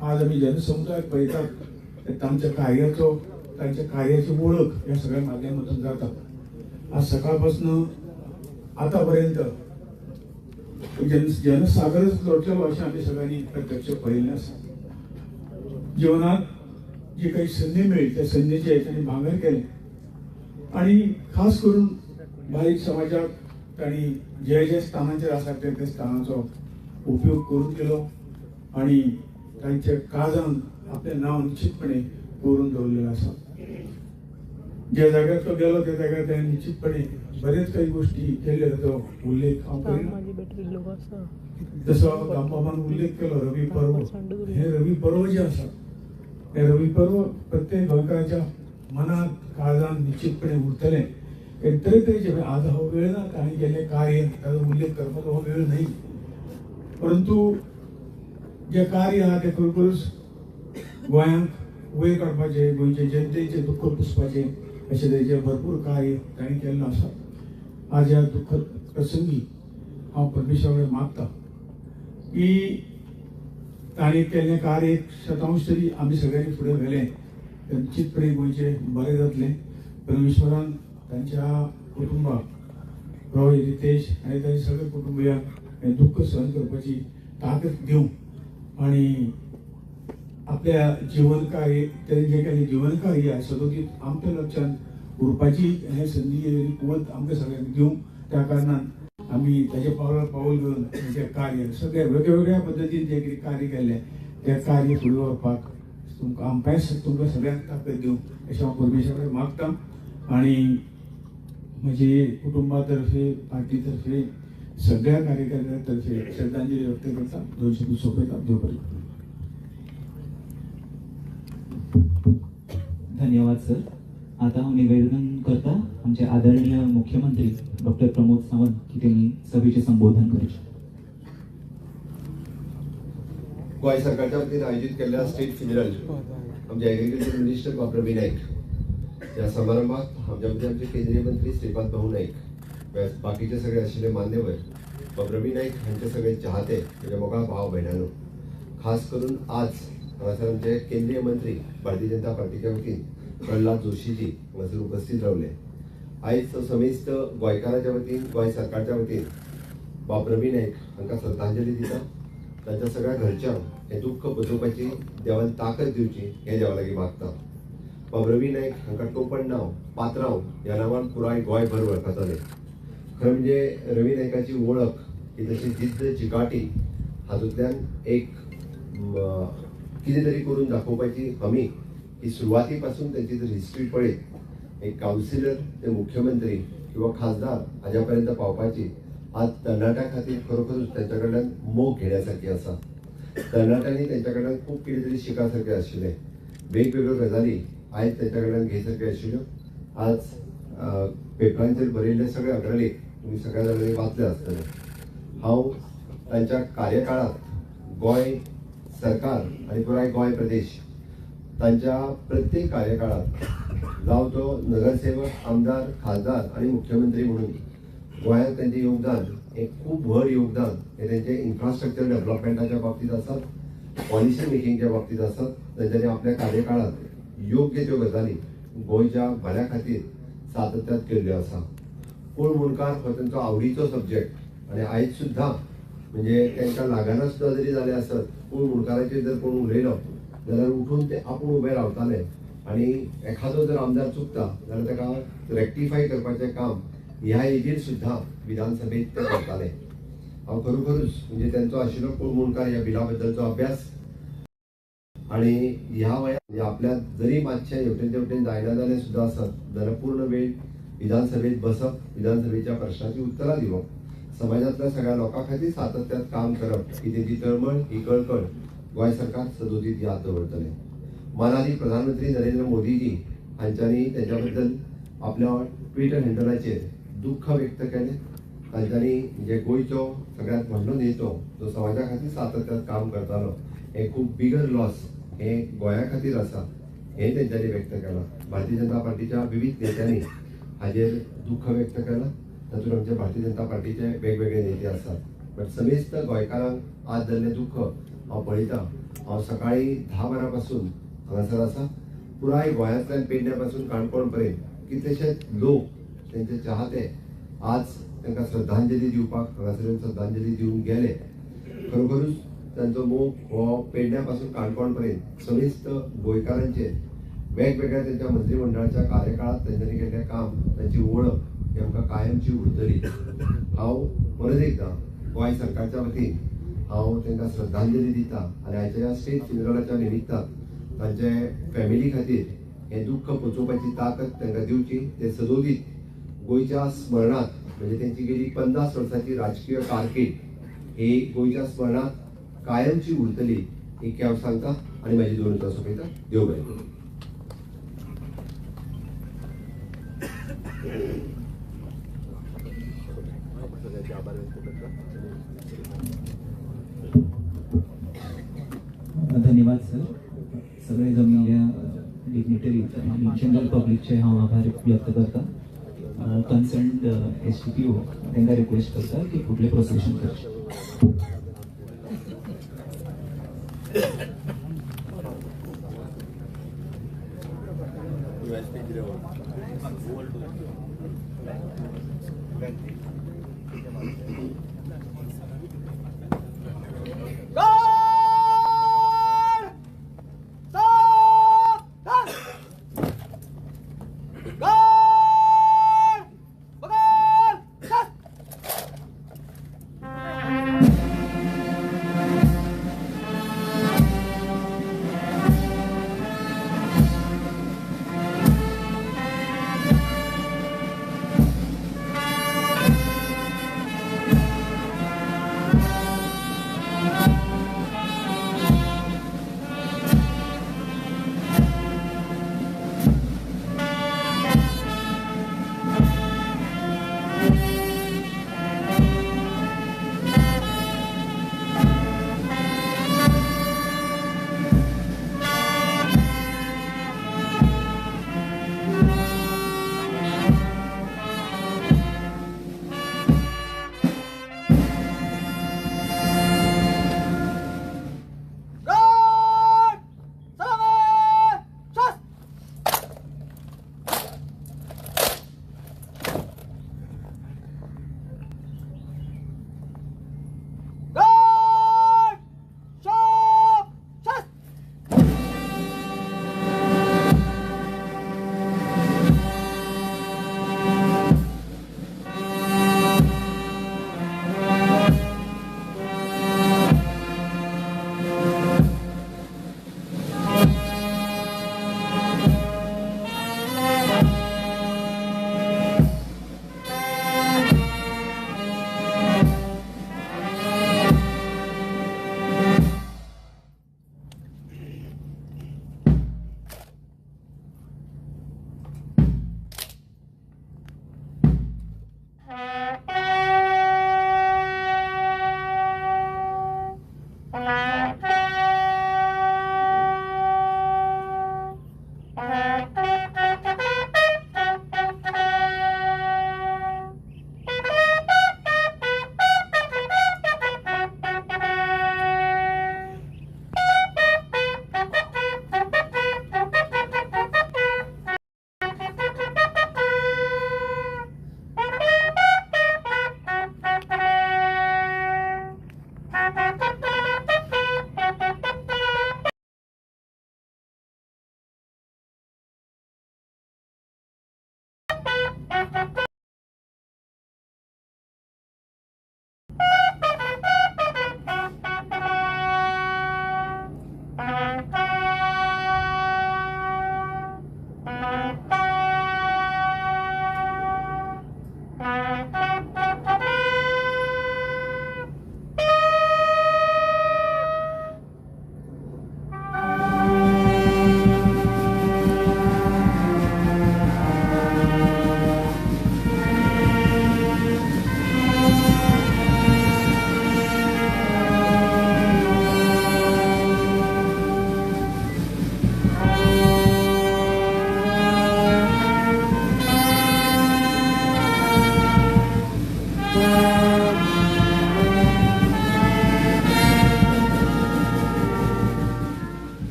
आज आमी जनसमुदाय पळयतात तांच्या कार्याचो तांच्या कार्याची वळख ह्या सगळ्या माध्यमांतून जाता. आज सकाळपासून आता पर्यंत जनसागरच लोटलेलो अशें आमी सगळ्यांनी प्रत्यक्ष पळयल्लें आसा. जीवनात जी काही संधी मिळेल त्या संधीचे त्यांनी भांगर केले आणि खास करून बारीक समाजात त्यांनी जे स्थानांचेर आसा त्या स्थानाचो उपयोग करून केलो आणि तांच्या काळजान आपलें नांव निश्चितपणे करून दवरलेलें आसा. ज्या जाग्यार तो गेलो त्या जाग्यार ताणें निश्चितपणे बरेच काही गोष्टी केल्यो ताचो उल्लेख हांव करीन. जसो गांवबाबान उल्लेख केलो रवी पर्व, हे रवी पर्व जे आसा हे रवी पर्व प्रत्येक गोंयकाराच्या मनात काळजान निश्चितपणे उरतले. तरेतरेचे आज हो वेळ ना ताणें केल्लें कार्य ताचो उल्लेख करपाचो हो वेळ न्हय, परंतु जे कार्य आहा ते खरोखरूच गोंयांक वयर काडपाचे, गोंयचे जनतेचे दुःख पुसपाचे अशे तरेचे भरपूर कार्य ताणें केल्लो आसा. आज ह्या दुःखद प्रसंगी हांव परमेश्वरा मागता की ताणें केल्लें कार्य 100% तरी आमी सगळ्यांनी फुडें व्हेलें तर निश्चितपणे गोंयचे बरें जातलें. परमेश्वरान तांच्या कुटुंबाक रॉय रितेश आनी तांच्या सगळ्या कुटुंबियांक हें दुःख सहन करपाची ताकद दिवं आणि आपल्या जीवन कार्य तेणें जें केलें जीवन कार्य आसा सदोदीत आमच्या लक्षान उरपाची हे संदी कुवत आमकां सगळ्यांक दिवं. त्या कारणान आमी ताचे पावलार पावल घेवन तें कार्य सगळ्या वेगवेगळ्या पद्दतीन जें कितें कार्य केल्लें तें कार्य फुडें व्हरपाक तुमकां तुमकां सगळ्यांक ताकद दिवं अशें हांव परमेश्वरा मागतां आणि म्हजे कुटुंबा तर्फे पार्टी तर्फे सगळ्या कार्यकर्त्यां तर्फे श्रद्धांजली व्यक्त करता. 2 शब्द सोंपयता. देव बरें. धन्यवाद सर. आता हांव निवेदन करता आमचे आदरणीय मुख्यमंत्री डॉक्टर प्रमोद सावंत की तेमी सभेचे संबोधन करचे. गोंय सरकारच्या वतीन आयोजित केल्ल्या स्टेट फिनरल आमचे एग्रीकल्चर मिनिस्टर डॉ. रवी नायक या समारंभात आमचे केंद्रीय मंत्री श्रीपाद भाऊ नाईक, बाकीचे सगळे आशिल्ले मान्यवर, डॉ. रवी नायक हांचे सगळे चाहते म्हणजे मोगा भाव भयणानो, खास करून आज हांगासर आमचे केंद्रीय मंत्री भारतीय जनता पार्टीच्या वतीन प्रल्हाद जोशीजी हांगासर उपस्थित रावले. आयज समेस्त गोंयकाराच्या वतीन गोंय सरकारच्या वतीन बाब रवी नायक हांकां श्रद्धांजली दिता. तांच्या सगळ्या घरच्यांक हें दुःख बचोवपाची देवान ताकद दिवची हें देवा लागीं मागता. बाब रवी नायक हांकां टोपण नांव पात्रांव ह्या नांवान पुराय गोंयभर वळखताले. खरें म्हणजे रवी नायकाची वळख ही तशी जिद्द चिकाटी हातूंतल्यान एक कितें तरी करून दाखोवपाची हमी ही सुरवाती पासून त्यांची जर हिस्ट्री पळयत एक काउन्सिलर ते मुख्यमंत्री किंवा खासदार हाज्या पर्यंत पावपाची आज तरणाट्या खातीर खरोखरूच त्यांच्या कडल्यान मोग घेण्यासारखी आसा. तरणाट्यांनी तेंच्या कडल्यान खूब कितें तरी शिका सारकें आशिल्लें. वेगवेगळ्यो गजाली आयज तेंच्या कडल्यान घे सारक्यो आशिल्ल्यो. आज पेपरांचेर बरयल्ले सगळे अग्रलेख तुम्ही सगळ्या जाणांनी वाचले आसतले. हांव तांच्या कार्यकाळात गोंय सरकार आनी पुराय गोंय प्रदेश तांच्या प्रत्येक कार्यकाळात जावं तो नगरसेवक, आमदार, खासदार आणि मुख्यमंत्री म्हणून गोंयांत तेंचें योगदान हे खूब व्हड योगदान हे तेंचे इन्फ्रास्ट्रक्चर डेव्हलपमेंटाच्या बाबतींत आसत, पॉलिसी मेकिंगच्या बाबतींत आसत. तेंच्यांनी आपल्या कार्यकाळात योग्य त्यो गजाली गोंयच्या भल्या खातीर सातत्यात केल्ल्यो आसा. पूण मुणकार हो तेंचो आवडीचो सब्जेक्ट आनी आयज सुद्दां म्हणजे तेंकां लागना सुद्दां जरी जालें आसत पूण मुणकाराचेर जर कोण उलयलो जाल्यार उठून ते आपूण उबे रावताले आनी एखादो जर आमदार चुकता जाल्यार ताका रेक्टिफाय करपाचें काम ह्या एजीर सुद्दां विधानसभेत ते करताले. हांव खरोखरूच म्हणजे तेंचो आशिल्लो पूण मुणकार ह्या बिला बद्दलचो अभ्यास आणि ह्या वयात म्हणजे आपल्या जरी मातशें हेवटेन तेवटेन जायना जालें सुद्दां आसत जाल्यार पूर्ण वेळ विधानसभेत बसप, विधानसभेच्या प्रश्नांची उतरां दिवप, समाजातल्या सगळ्या लोकां खातीर सातत्यात काम करप ही तेंची तळमळ, ही कळकळ गोंय सरकार सदोदीत याद दवरतले. माननीय प्रधानमंत्री नरेंद्र मोदीजी हांच्यांनी तेंच्या बद्दल आपल्या ट्विटर हँडलाचेर दुःख व्यक्त केलें. तांच्यांनी म्हणजे गोंयचो सगळ्यात व्हडलो नेतो जो समाजा खातीर सातत्यात काम करतालो हे खूब बिगर लॉस हे गोंया खातीर आसा हे तेंच्यांनी व्यक्त केलां. भारतीय जनता पार्टीच्या विविध नेत्यांनी हाजेर दुःख व्यक्त केलां. तातूंत आमचे भारतीय जनता पार्टीचे वेगवेगळे नेते आसात. पण समेस्त गोंयकारांक आज जाल्लें दुःख हांव पळयतां. हांव सकाळी 10 वरांपासून हांगासर आसा. पुराय गोंयांतल्यान पेडण्या पासून काणकोण पर्यंत कितलेशेच लोक तेंचे चाहते आज तांकां श्रद्धांजली दिवपाक हांगासर श्रद्धांजली दिवन गेले. खरोखरूच तांचो मोग हो पेडण्या पासून काणकोण पर्यंत समेस्त गोंयकारांचेर वेगवेगळ्या त्यांच्या मंत्रिमंडळाच्या कार्यकाळात त्यांच्यानी केल्लें काम, त्यांची ओळख ही आमकां कायमची उरतली. हांव परत एकदां गोंय सरकारच्या वतीन हांव तांकां श्रद्धांजली दिता आनी आयच्या ह्या स्टेट फ्युनरलाच्या निमित्तान तांचे फॅमिली खातीर हें दुःख पोचोवपाची ताकद तांकां दिवची. ते सदोदीत गोंयच्या स्मरणांत म्हणजे तेंची गेली 50 वर्सांची राजकीय कारकीर्द ही गोंयच्या स्मरणांत कायमची उरतली ही हांव सांगता आनी म्हाजी 2 उतरां सोंपयता. देव बरें करूं. धन्यवाद सर. सगळे जमलेल्या डिग्निटरी आणि जनरल पब्लिकचे हांव आभार व्यक्त करता. कन्सर्न्ड SDPO तांकां रिक्वेस्ट करता की फुडलें प्रोसेशन करचें.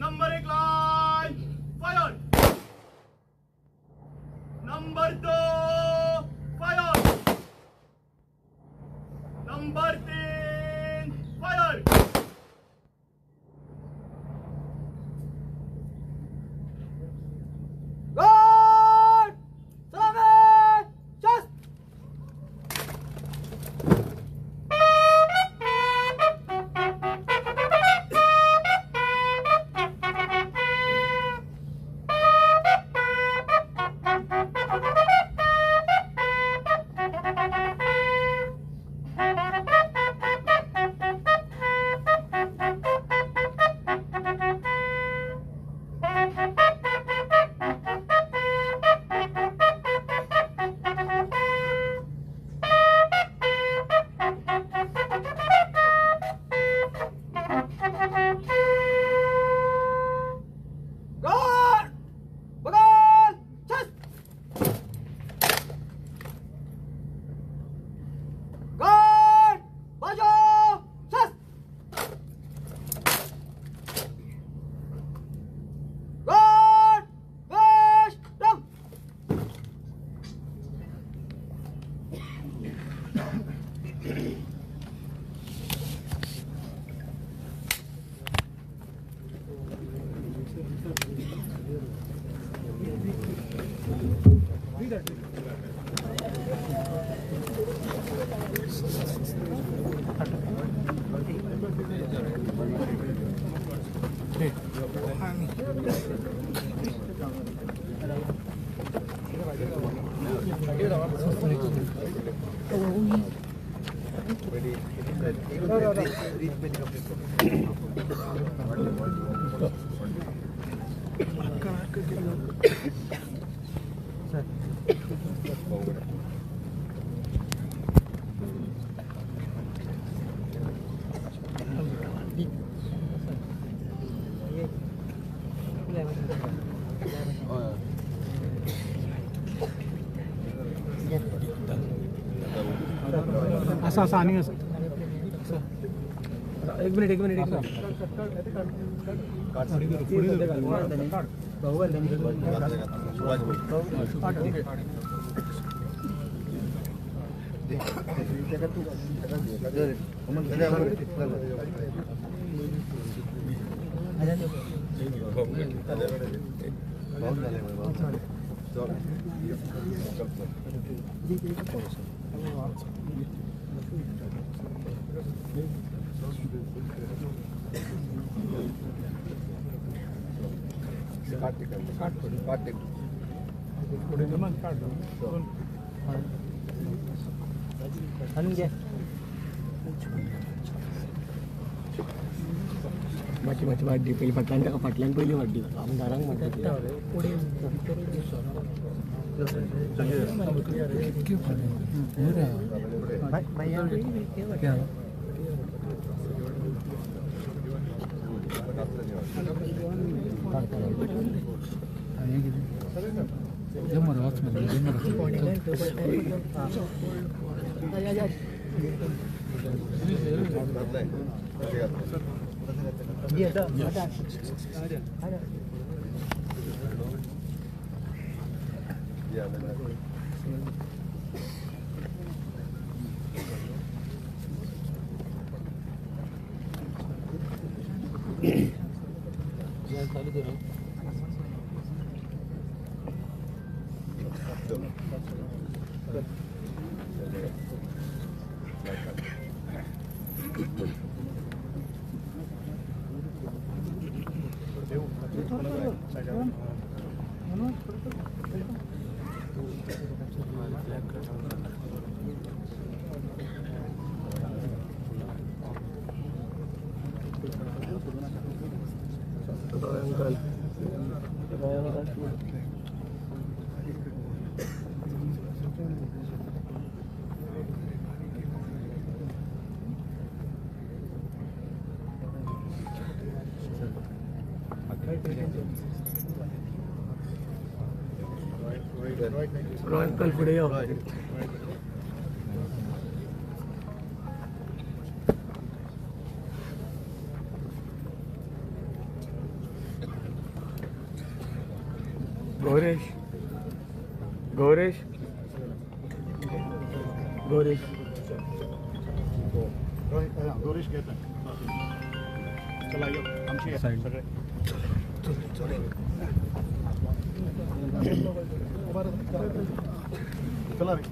Number 1 line fire, number 2 fire, number 3 fire. असं असं आणि असं एक मिनिट माझी वाढली पहिली फाटल्यान फाटल्यान पहिली वाढली आमदारांक म्हणटा Yeah. अंकल पुढे या. गौरेश गौरेश गौरेश गौरीश घेत चला आमची सगळे चला रे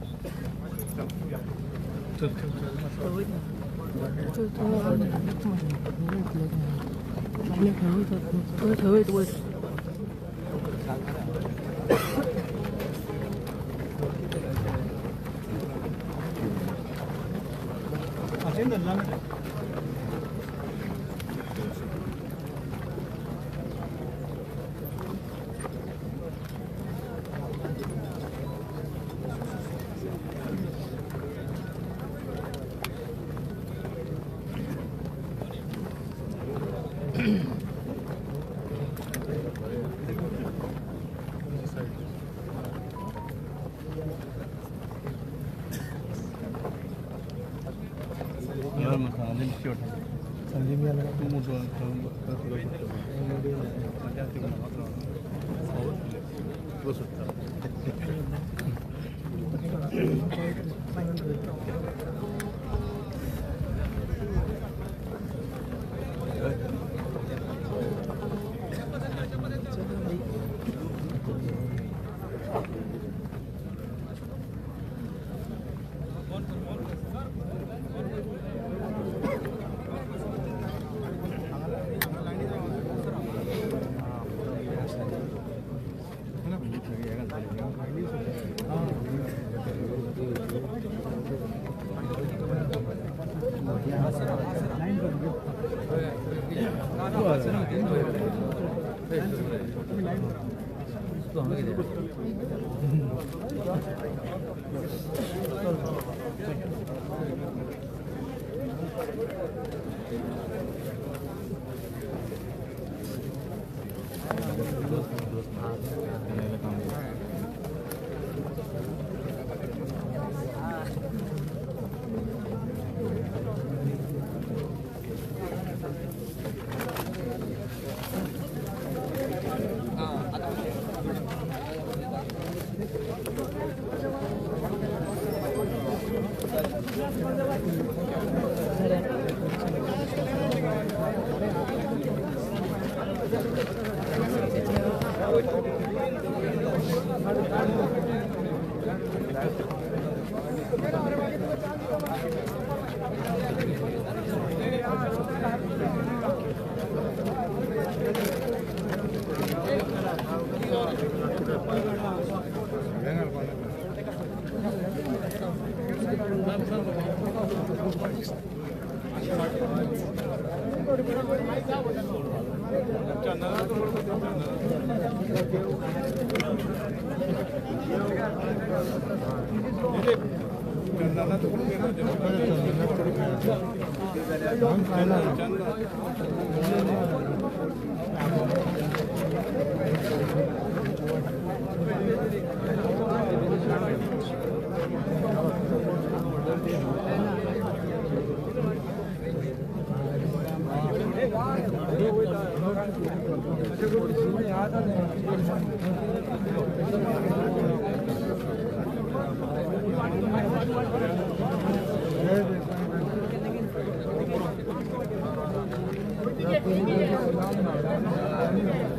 Thank you.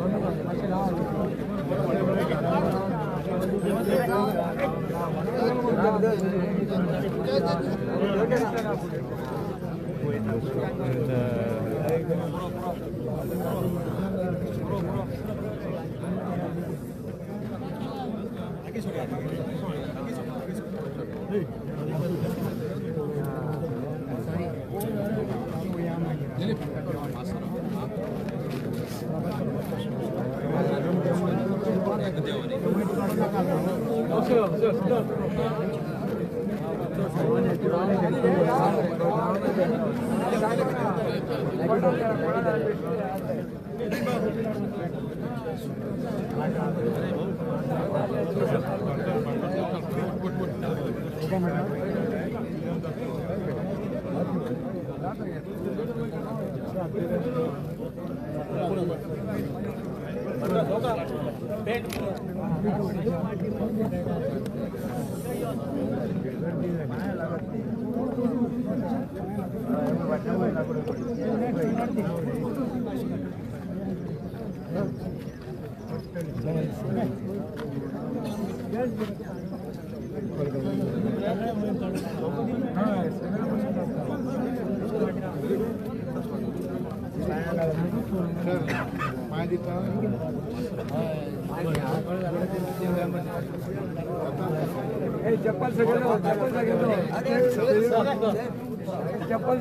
चप्पल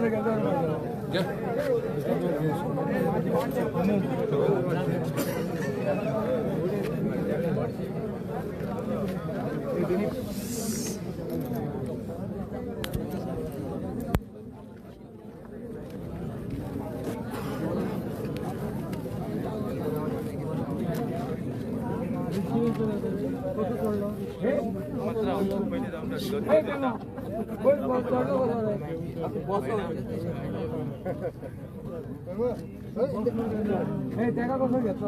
त्याला कसं घेतो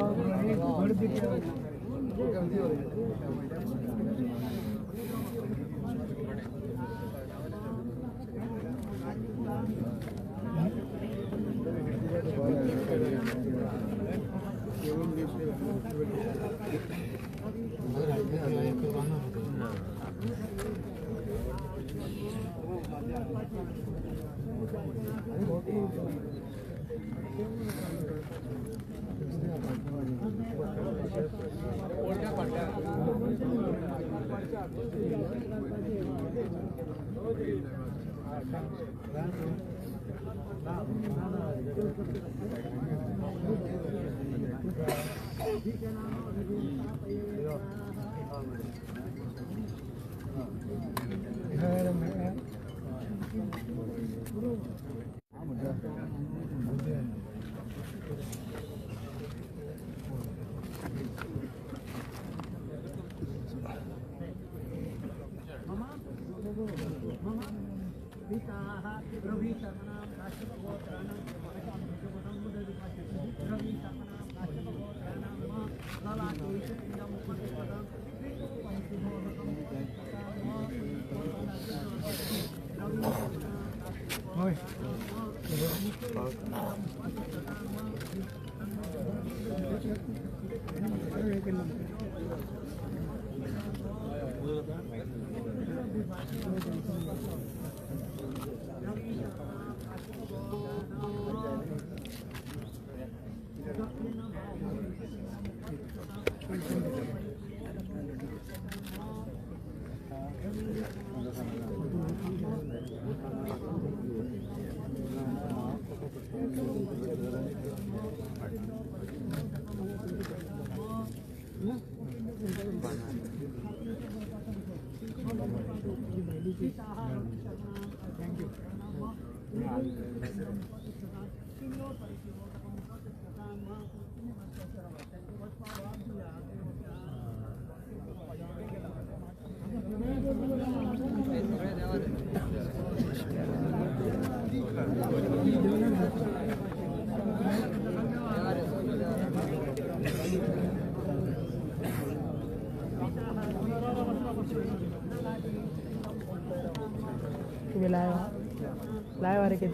तुम्ही लाईव्ह आहे की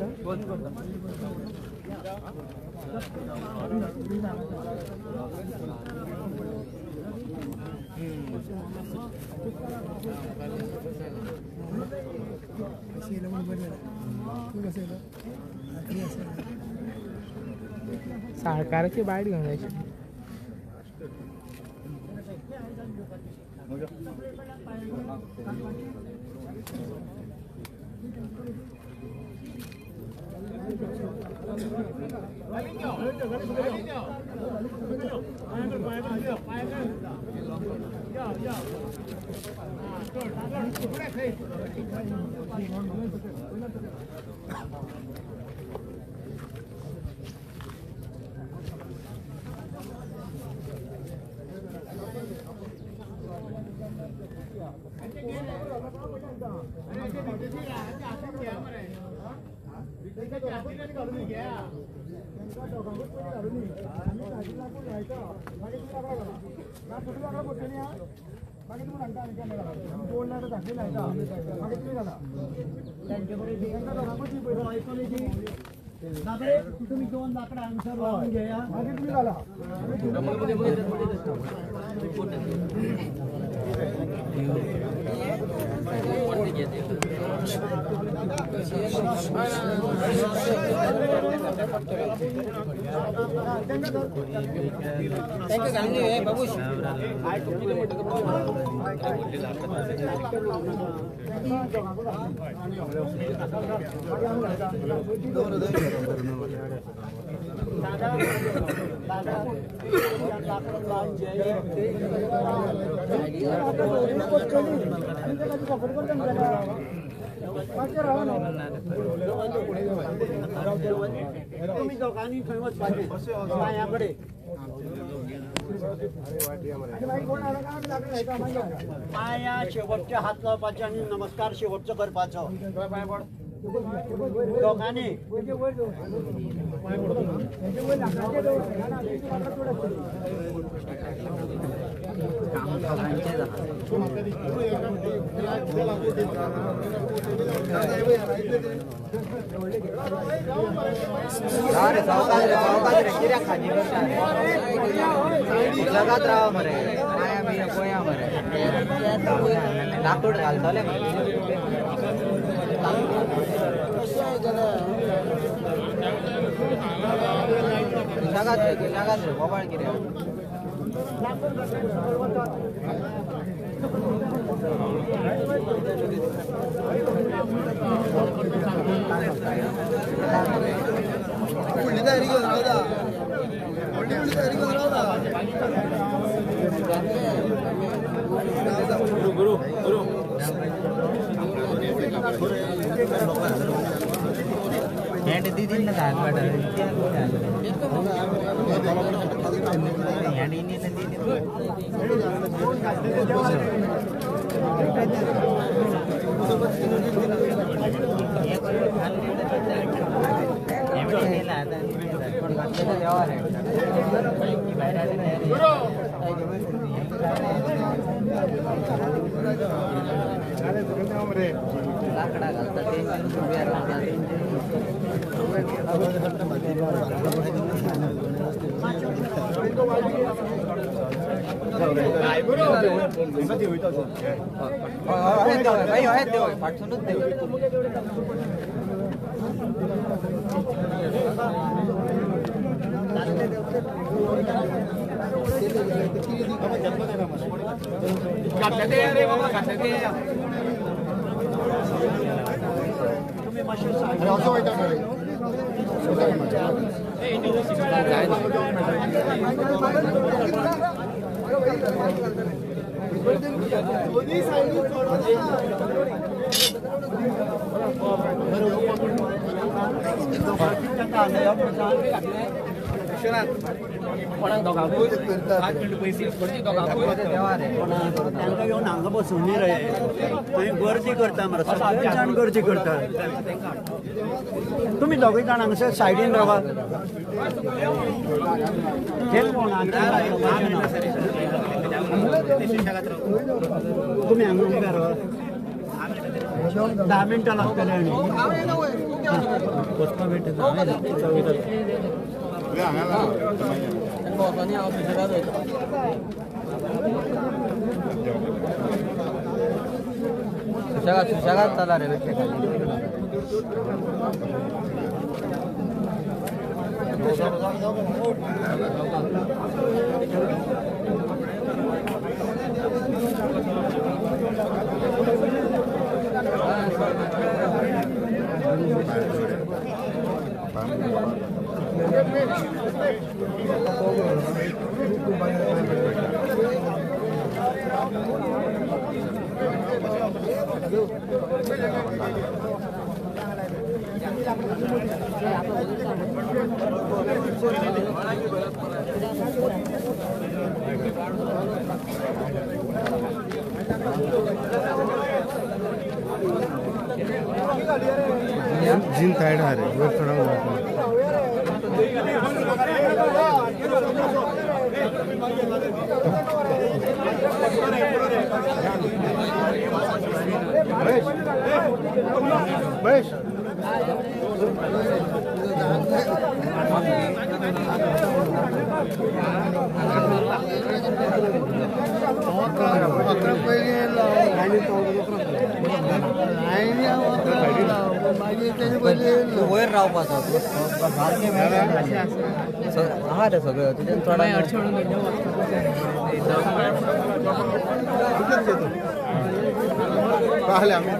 साळकाराची बायट घेऊन जायची. तुम्ही 2 लाकडा अनुसार लावून घ्या. तुम्ही घाला. तुम्ही दोघांनी खंय वचपाचे बायाकडे पाया शेवटचे हात लावपाचे आणि नमस्कार शेवटचं करपाचो दोघांनी जगात राहा मरे माया बिया गोया मरे लाकूड घालतले जगात रे मोबाईल किरे दीदी ने दाल बड़ा लाकडा घालतात तांकां घेवन हांगा बसून रे थंय गर्दी करता मरे सगळे जाण गर्दी करता तुम्ही दोगूय जाण हांगासर सायडीन रावा तुम्ही हांगा उबे रावा 10 मिनटां लागतले आनी वचपाक मेळटा हांवें चवयता वचोनी हांव सुशेगाद वयता सुशेगाद चला रे बेश्टे जिन टायर्ड आहा रे वर चढावं महेश वयर रावपाचो आहा रे सगळं तुझ्या चढाई अडचण पाहिले आम्ही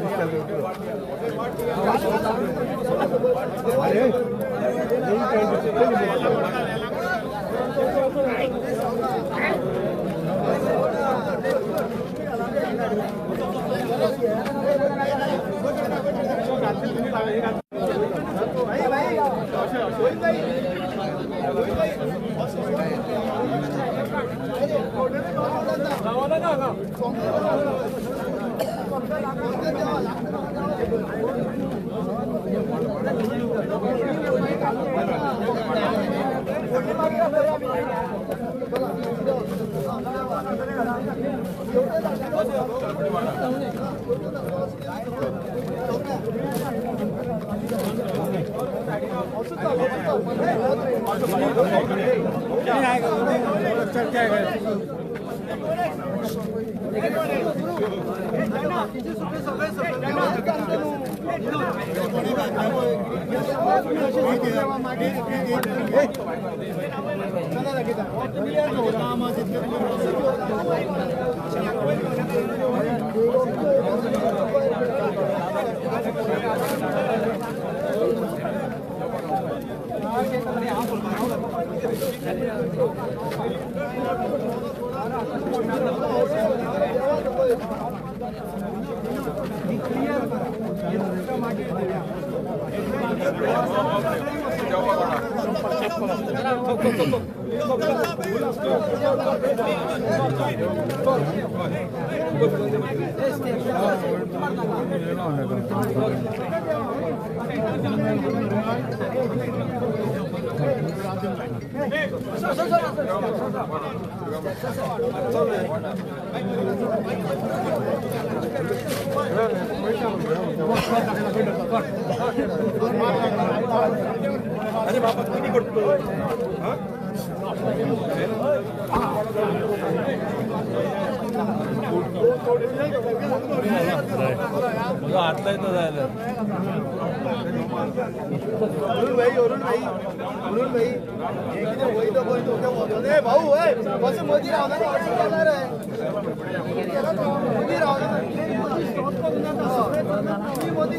अरे बाबा किती करतो आतला येतो जायला भाऊ कसं मोदी राहणार Modi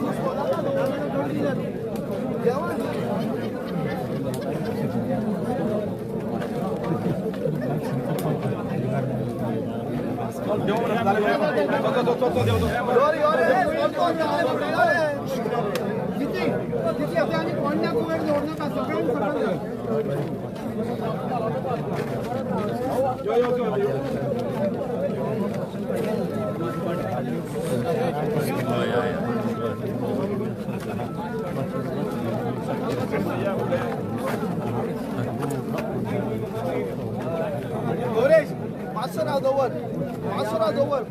Masarao dover.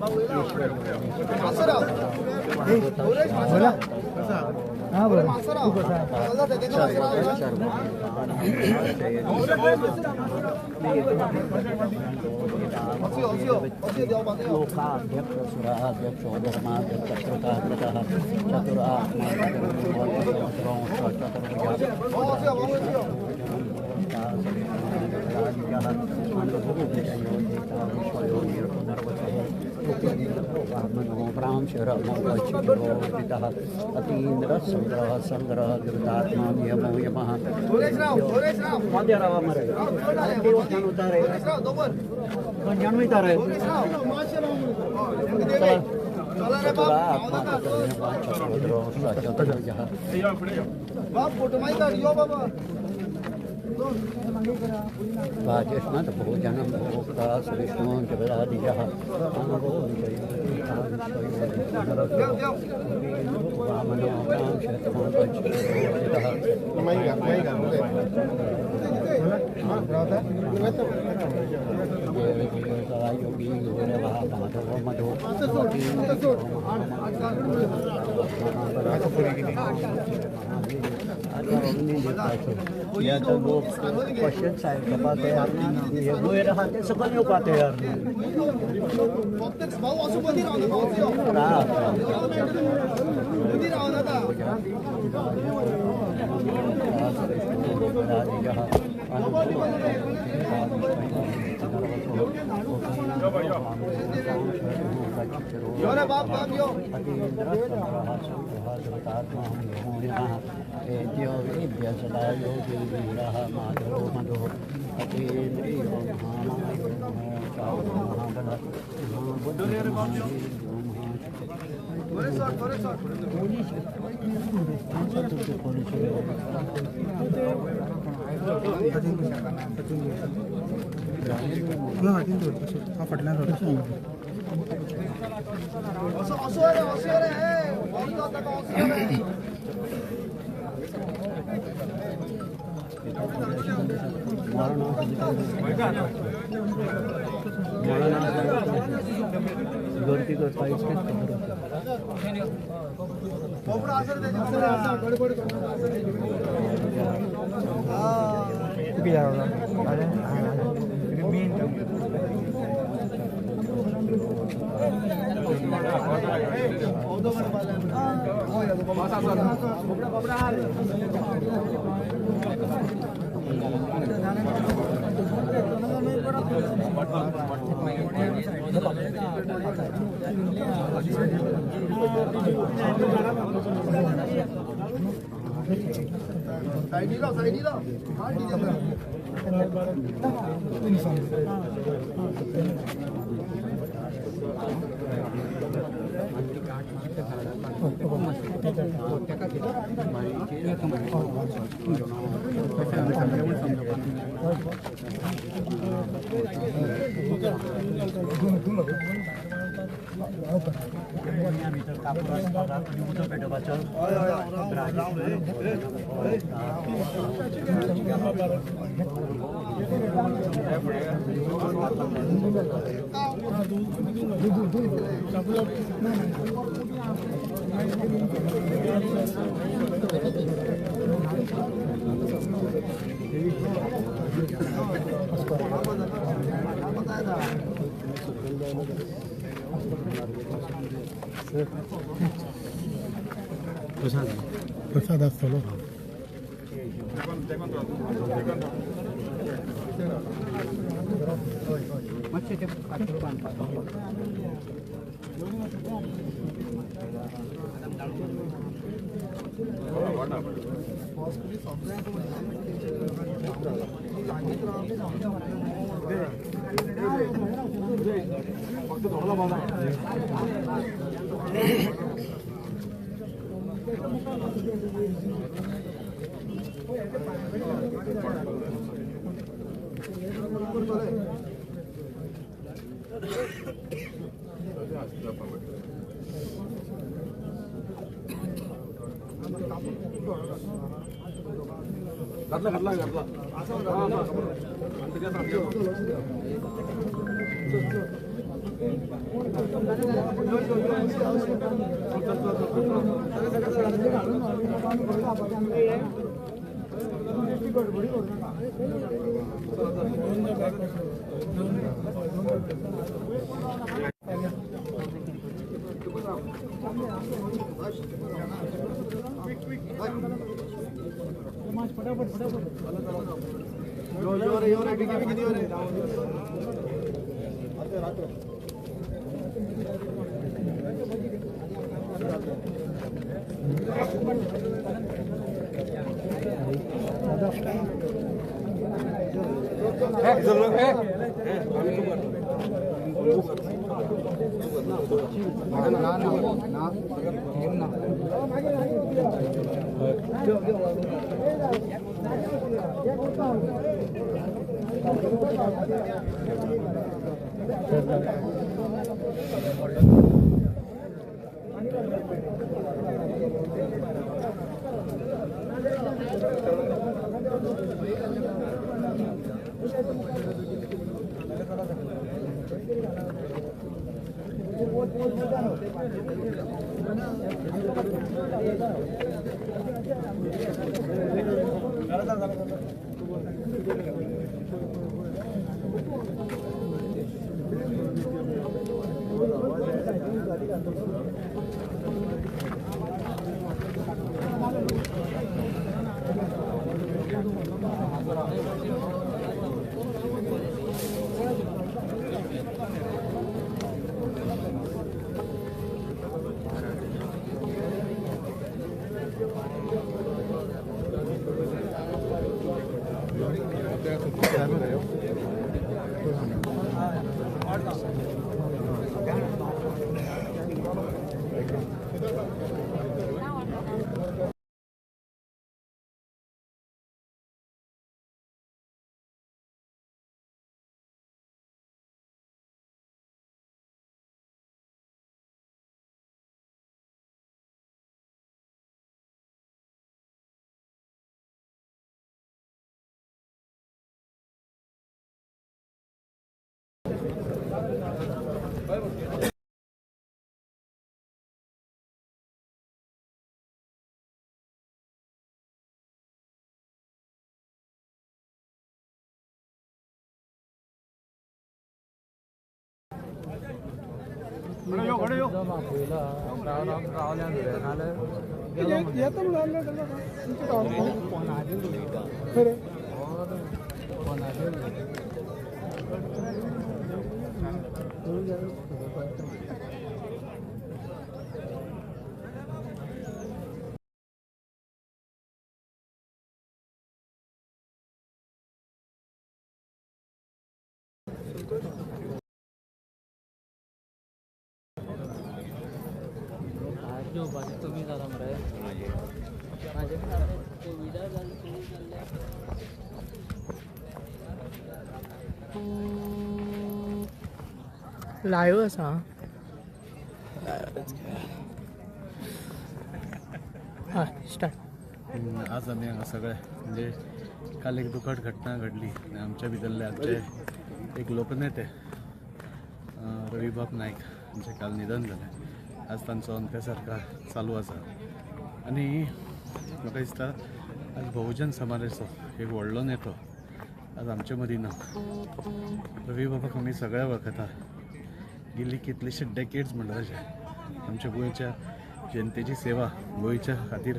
Masarao. Masarao. हां बरं अतीन्द्र संग्रह संग्रह दुर्दात्मा नियमो यमः उतारे वाचस्मत् भोजनं भोक्ता सुविष्णु जगदादिजः योगी माधव मधु या तो वो क्वेश्चन साइड का पाते यार ये वो रहा ते सब नहीं हो पाते यार सदा योगी वीरः माधवो मधो अतीन्द्रियो गर्दी करता इसके प्रसाद असतो कमी झाला मरे लाईव्ह असा हां स्टार्ट. आज आम्ही हांगा सगळे म्हणजे काल एक दुखद घटना घडली आमच्या भितरले आमचे एक लोकनेते रविबाब नाईक हांचे काल निधन जालें. आज तांचो अंत्यसंस्कार चालू आसा आनी म्हाका दिसता आज बहुजन समाजाचो एक व्हडलो नेतो आज आमचे मदीं ना. रविबाबाक आमी सगळे वळखता. गेली कितलेशे डेकेड्स म्हणटा तशें आमच्या गोंयच्या जनतेची सेवा गोंयच्या खातीर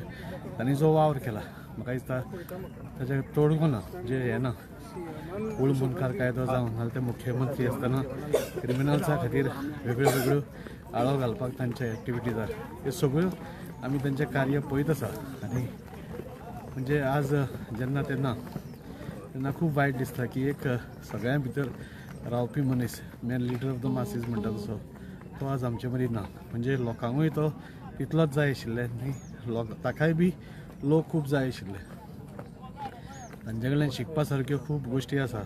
तांणी जो वावर केला म्हाका दिसता ताचे तोडगो जे हें ना. मूळ मुनकार कायदो जावन नाजाल्यार ते मुख्यमंत्री आसतना क्रिमिनल्सां खातीर वेगळ्यो वेगळ्यो आळो घालपाक तांचे एक्टिविटीज ह्यो सगळ्यो आमी तांचें कार्य पळयत आसा. आनी म्हणजे आज जेन्ना तेन्ना खूब वायट दिसता की एक सगळ्यां भितर रावपी मनीस मेन लिडर ऑफ द मासीस म्हणटा तसो तो आज आमचे मदीं ना. म्हणजे लोकांकूय तो तितलोच जाय आशिल्ले आनी ताकाय बी लोक खूब जाय आशिल्ले. तांचे कडल्यान शिकपा सारक्यो खूब गोश्टी आसा.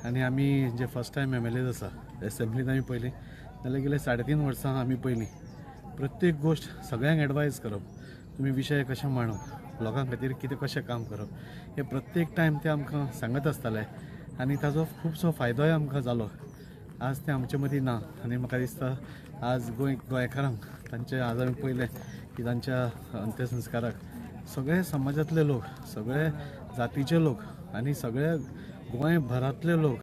आनी आमी जे फर्स्ट टायम MLAs आसा एसेंब्लींत आमी पयलीं जाल्यार गेले 3.5 वर्सां आमी पयलीं प्रत्येक गोश्ट सगळ्यांक एडवायज करप, तुमी विशय कशे मांडप, लोकां खातीर कितें कशें काम करप, हे प्रत्येक टायम ते आमकां सांगत आसताले. आनी ताजो खुबसो फायदोय आमकां जालो. आज ते आमचे मदीं ना आनी म्हाका दिसता आज गोंयकारांक तांचे आज आमी पळयलें की तांच्या अंत्यसंस्काराक सगळे समाजातले लोक, सगळे जातीचे लोक आनी सगळे गोंयभरांतले लोक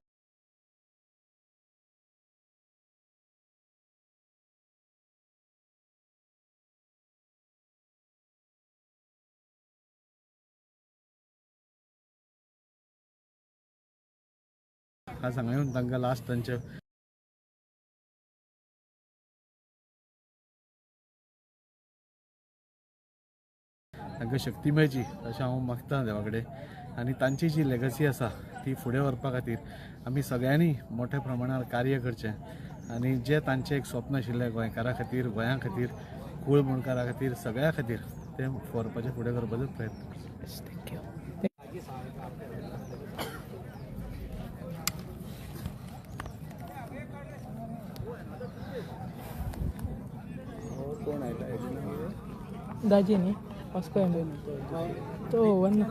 आज हांगा येवन तांकां लास्ट तांचे तांकां शक्ती मेळची अशें हांव मागतां देवा कडेन आनी तांची जी लेगसी आसा ती फुडें व्हरपा खातीर आमी सगळ्यांनी मोठ्या प्रमाणार कार्य करचें आनी जें तांचें एक स्वप्न आशिल्लें गोंयकारा खातीर, गोंया खातीर, कुळ मुणकारा खातीर, सगळ्या खातीर तें व्हरपाचें फुडें करपाचो प्रयत्न करचें. थँक्यू. दाजी न्ही वास्को तो वन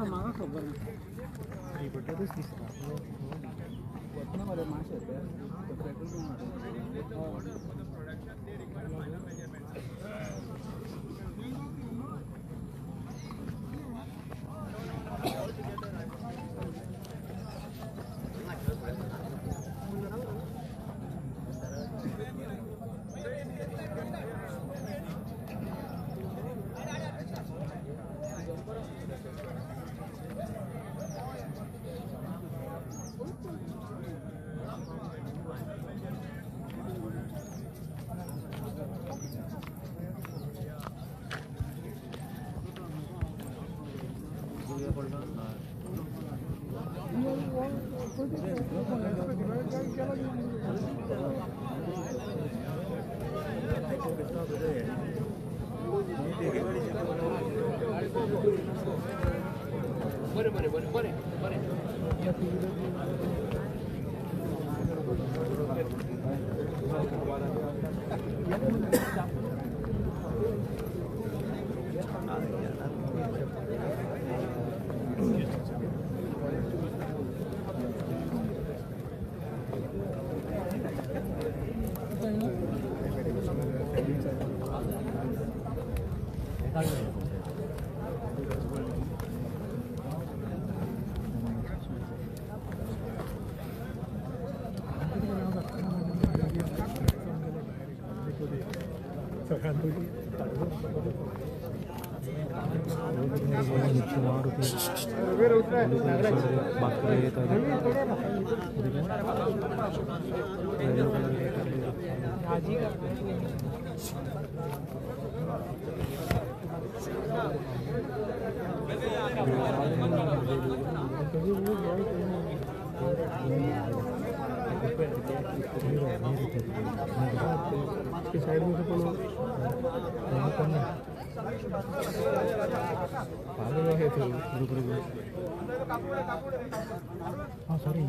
साइड में हाँ सॉरी